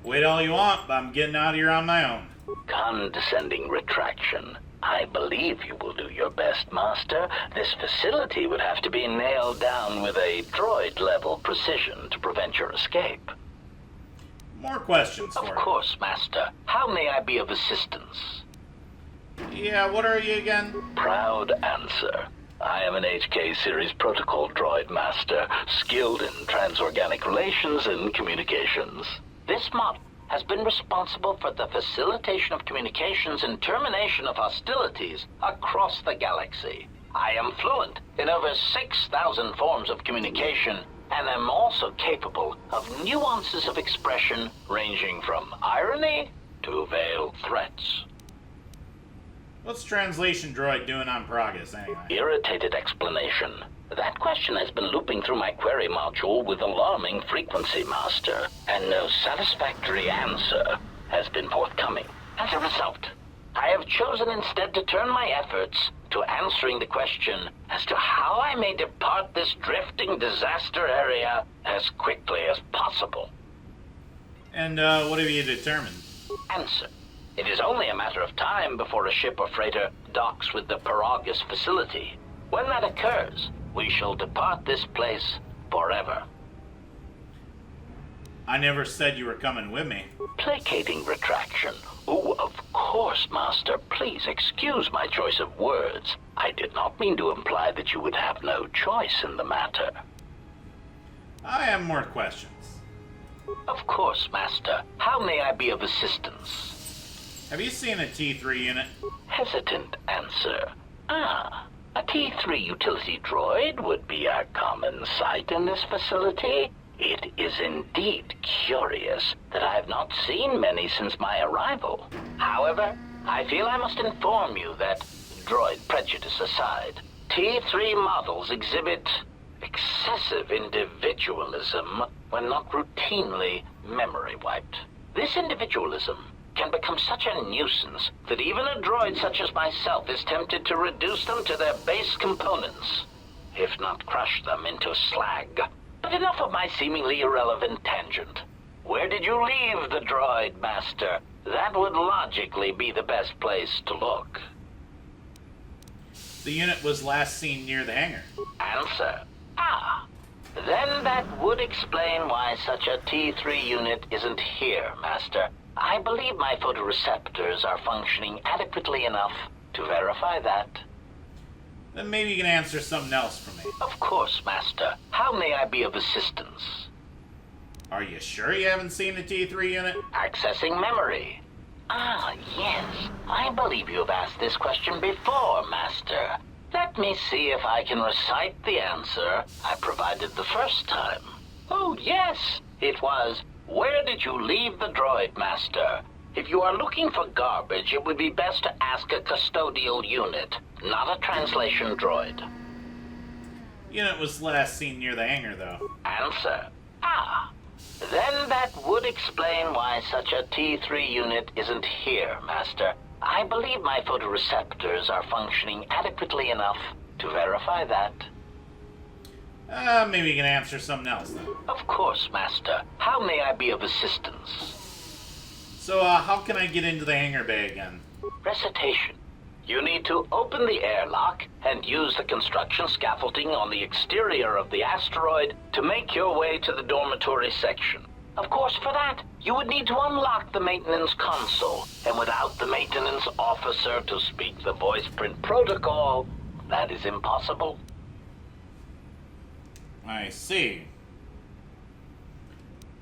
Wait all you want, but I'm getting out of here on my own. Condescending retraction. I believe you will do your best, Master. This facility would have to be nailed down with a droid-level precision to prevent your escape. More questions for Of you. course, Master. How may I be of assistance? Yeah, what are you again? Proud answer. I am an HK Series Protocol Droid Master, skilled in transorganic relations and communications. This model has been responsible for the facilitation of communications and termination of hostilities across the galaxy. I am fluent in over 6,000 forms of communication, and am also capable of nuances of expression ranging from irony to veiled threats. What's Translation Droid doing on Pragus, anyway? Irritated explanation. That question has been looping through my query module with alarming frequency, Master, and no satisfactory answer has been forthcoming. As a result, I have chosen instead to turn my efforts to answering the question as to how I may depart this drifting disaster area as quickly as possible. And, what have you determined? Answer. It is only a matter of time before a ship or freighter docks with the Paragus facility. When that occurs, we shall depart this place forever. I never said you were coming with me. Placating retraction. Oh, of course, Master. Please excuse my choice of words. I did not mean to imply that you would have no choice in the matter. I have more questions. Of course, Master. How may I be of assistance? Have you seen a T3 unit? Hesitant answer. A T3 utility droid would be a common sight in this facility. It is indeed curious that I have not seen many since my arrival. However, I feel I must inform you that, droid prejudice aside, T3 models exhibit excessive individualism when not routinely memory wiped. This individualism can become such a nuisance that even a droid such as myself is tempted to reduce them to their base components, if not crush them into slag. But enough of my seemingly irrelevant tangent. Where did you leave the droid, Master? That would logically be the best place to look. The unit was last seen near the hangar. Answer. Then that would explain why such a T3 unit isn't here, Master. I believe my photoreceptors are functioning adequately enough to verify that. Then maybe you can answer something else for me. Of course, Master. How may I be of assistance? Are you sure you haven't seen a T3 unit? Accessing memory. Yes. I believe you have asked this question before, Master. Let me see if I can recite the answer I provided the first time. Oh, yes. It was, where did you leave the droid, Master? If you are looking for garbage, it would be best to ask a custodial unit, not a translation droid. Unit was last seen near the hangar, though. Answer. Then that would explain why such a T3 unit isn't here, Master. I believe my photoreceptors are functioning adequately enough to verify that. Maybe you can answer something else, then. Of course, Master. How may I be of assistance? So, how can I get into the hangar bay again? Recitation. You need to open the airlock and use the construction scaffolding on the exterior of the asteroid to make your way to the dormitory section. Of course, for that, you would need to unlock the maintenance console, and without the maintenance officer to speak the voice print protocol, that is impossible. I see.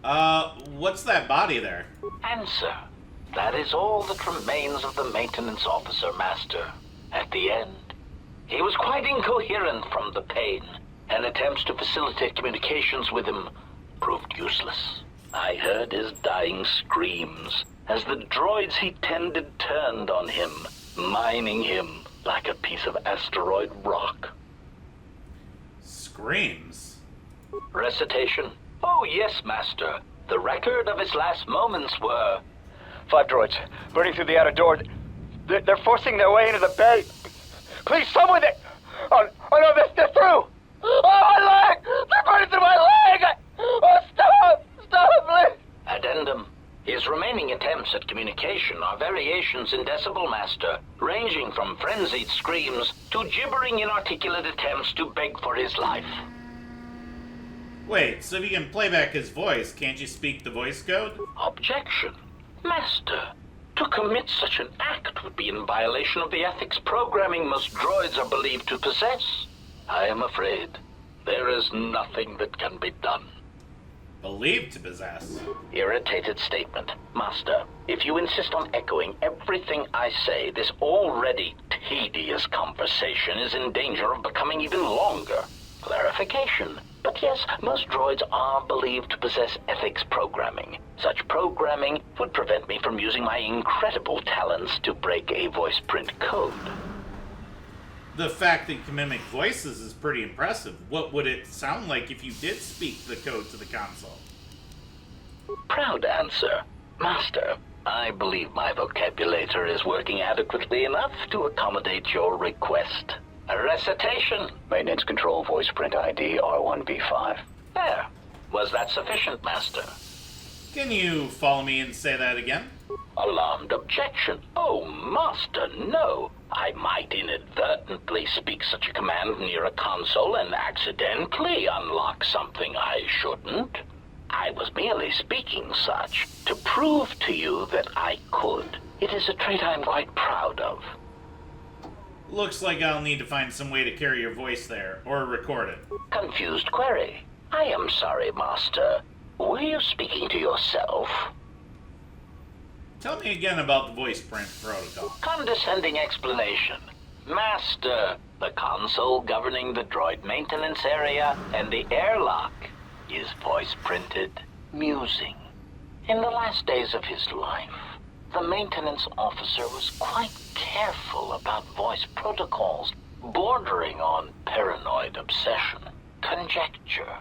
What's that body there? Answer. That is all that remains of the maintenance officer, Master. At the end, he was quite incoherent from the pain, and attempts to facilitate communications with him proved useless. I heard his dying screams as the droids he tended turned on him, mining him like a piece of asteroid rock. Screams? Recitation. Oh, yes, Master. The record of his last moments were... 5 droids, burning through the outer door. They're forcing their way into the bay. Please, someone there! Oh no, they're through! Oh, my leg! They're burning through my leg! Oh, stop! Stop, please! Addendum. His remaining attempts at communication are variations in Decibel Master, ranging from frenzied screams to gibbering inarticulate attempts to beg for his life. Wait, so if you can play back his voice, can't you speak the voice code? Objection. Master, to commit such an act would be in violation of the ethics programming most droids are believed to possess. I am afraid there is nothing that can be done. Believed to possess. Irritated statement. Master, if you insist on echoing everything I say, this already tedious conversation is in danger of becoming even longer. Clarification. But yes, most droids are believed to possess ethics programming. Such programming would prevent me from using my incredible talents to break a voice print code. The fact that you can mimic voices is pretty impressive. What would it sound like if you did speak the code to the console? Proud answer. Master, I believe my vocabulator is working adequately enough to accommodate your request. A recitation. Maintenance control voice print ID R1B5. There. Was that sufficient, Master? Can you follow me and say that again? Alarmed objection. Oh, Master, no. I might inadvertently speak such a command near a console and accidentally unlock something I shouldn't. I was merely speaking such to prove to you that I could. It is a trait I'm quite proud of. Looks like I'll need to find some way to carry your voice there, or record it. Confused query. I am sorry, Master. Were you speaking to yourself? Tell me again about the voice print protocol. Condescending explanation. Master, the console governing the droid maintenance area and the airlock is voice printed musing. In the last days of his life, the maintenance officer was quite careful about voice protocols, bordering on paranoid obsession. Conjecture.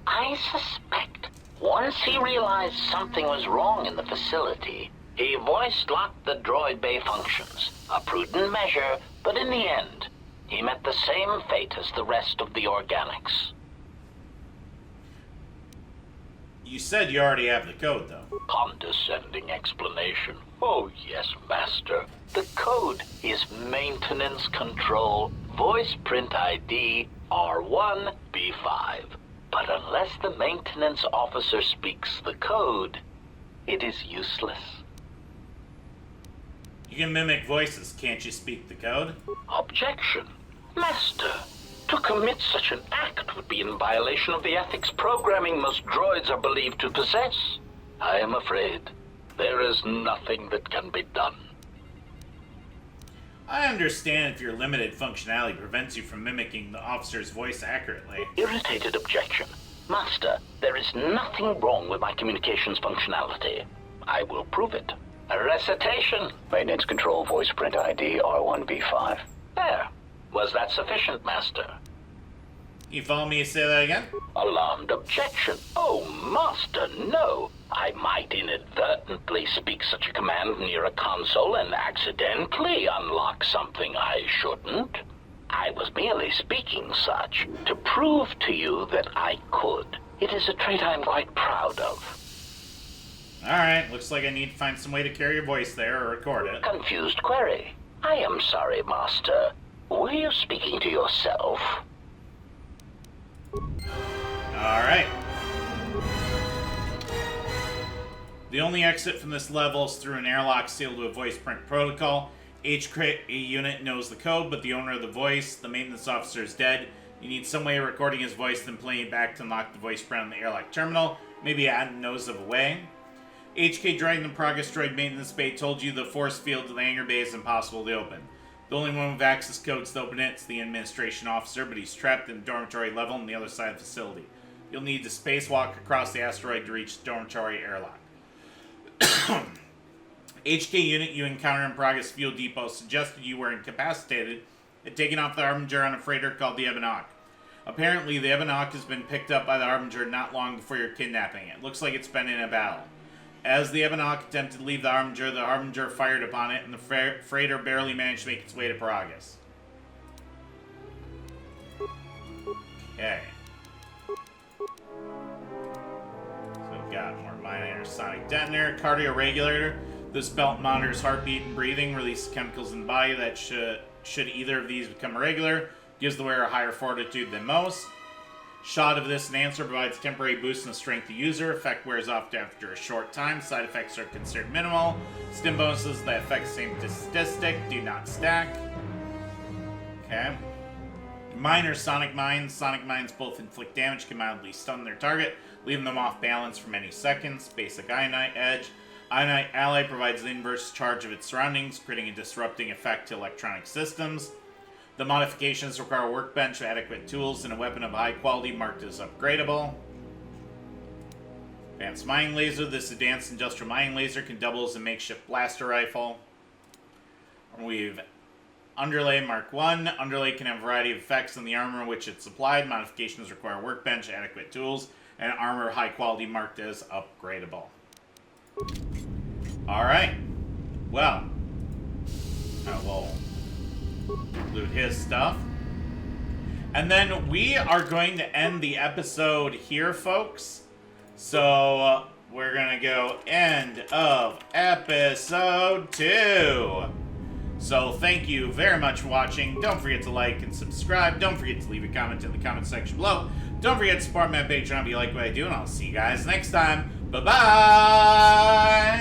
I suspect once he realized something was wrong in the facility, he voice-locked the droid bay functions. A prudent measure, but in the end, he met the same fate as the rest of the organics. You said you already have the code, though. Condescending explanation. Oh, yes, Master. The code is Maintenance Control Voice Print ID R1B5. But unless the maintenance officer speaks the code, it is useless. You can mimic voices, can't you speak the code? Objection. Master, to commit such an act would be in violation of the ethics programming most droids are believed to possess. I am afraid there is nothing that can be done. I understand if your limited functionality prevents you from mimicking the officer's voice accurately. Irritated objection. Master, there is nothing wrong with my communications functionality. I will prove it. A recitation. Maintenance control voice print ID R1B5. There. Was that sufficient, Master? You follow me to say that again? Alarmed objection. Oh, Master, no. I might inadvertently speak such a command near a console and accidentally unlock something I shouldn't. I was merely speaking such to prove to you that I could. It is a trait I'm quite proud of. Alright, looks like I need to find some way to carry your voice there or record it. Confused query. I am sorry, Master. Were you speaking to yourself? Alright. The only exit from this level is through an airlock sealed to a voice print protocol. Each unit knows the code, but the owner of the voice, the maintenance officer, is dead. You need some way of recording his voice, then playing it back to unlock the voice print on the airlock terminal. Maybe Adam knows of a way. HK Droid and Progress Droid Maintenance Bay told you the force field to the hangar bay is impossible to open. The only one with access codes to open it is the administration officer, but he's trapped in the dormitory level on the other side of the facility. You'll need to spacewalk across the asteroid to reach the dormitory airlock. HK unit you encounter in Progress Fuel Depot suggested you were incapacitated and taken off the Harbinger on a freighter called the Ebonok. Apparently, the Ebonok has been picked up by the Harbinger not long before your kidnapping. It looks like it's been in a battle. As the Ebonok attempted to leave the Harbinger fired upon it, and the freighter barely managed to make its way to Paragus. Okay. So we've got more Minor sonic detonator. Cardio regulator. This belt monitors heartbeat and breathing, releases chemicals in the body that should either of these become irregular, gives the wearer a higher fortitude than most. Shot of this enhancer provides temporary boost in the strength of the user. Effect wears off after a short time. Side effects are considered minimal. Stim bonuses that affect the same statistic do not stack. Okay. Minor sonic mines. Sonic mines both inflict damage, can mildly stun their target, leaving them off balance for many seconds. Basic Ionite Edge. Ionite Ally provides the inverse charge of its surroundings, creating a disrupting effect to electronic systems. The modifications require a workbench with adequate tools and a weapon of high quality marked as upgradable. Advanced Mining Laser. This advanced industrial mining laser can double as a makeshift blaster rifle. We've Underlay Mark 1. Underlay can have a variety of effects on the armor in which it's applied. Modifications require a workbench, adequate tools, and armor high quality marked as upgradable. Alright. Well. We'll loot his stuff. And then we are going to end the episode here, folks. So, we're going to go end of episode 2. So, thank you very much for watching. Don't forget to like and subscribe. Don't forget to leave a comment in the comment section below. Don't forget to support me on Patreon if you like what I do, and I'll see you guys next time. Bye-bye!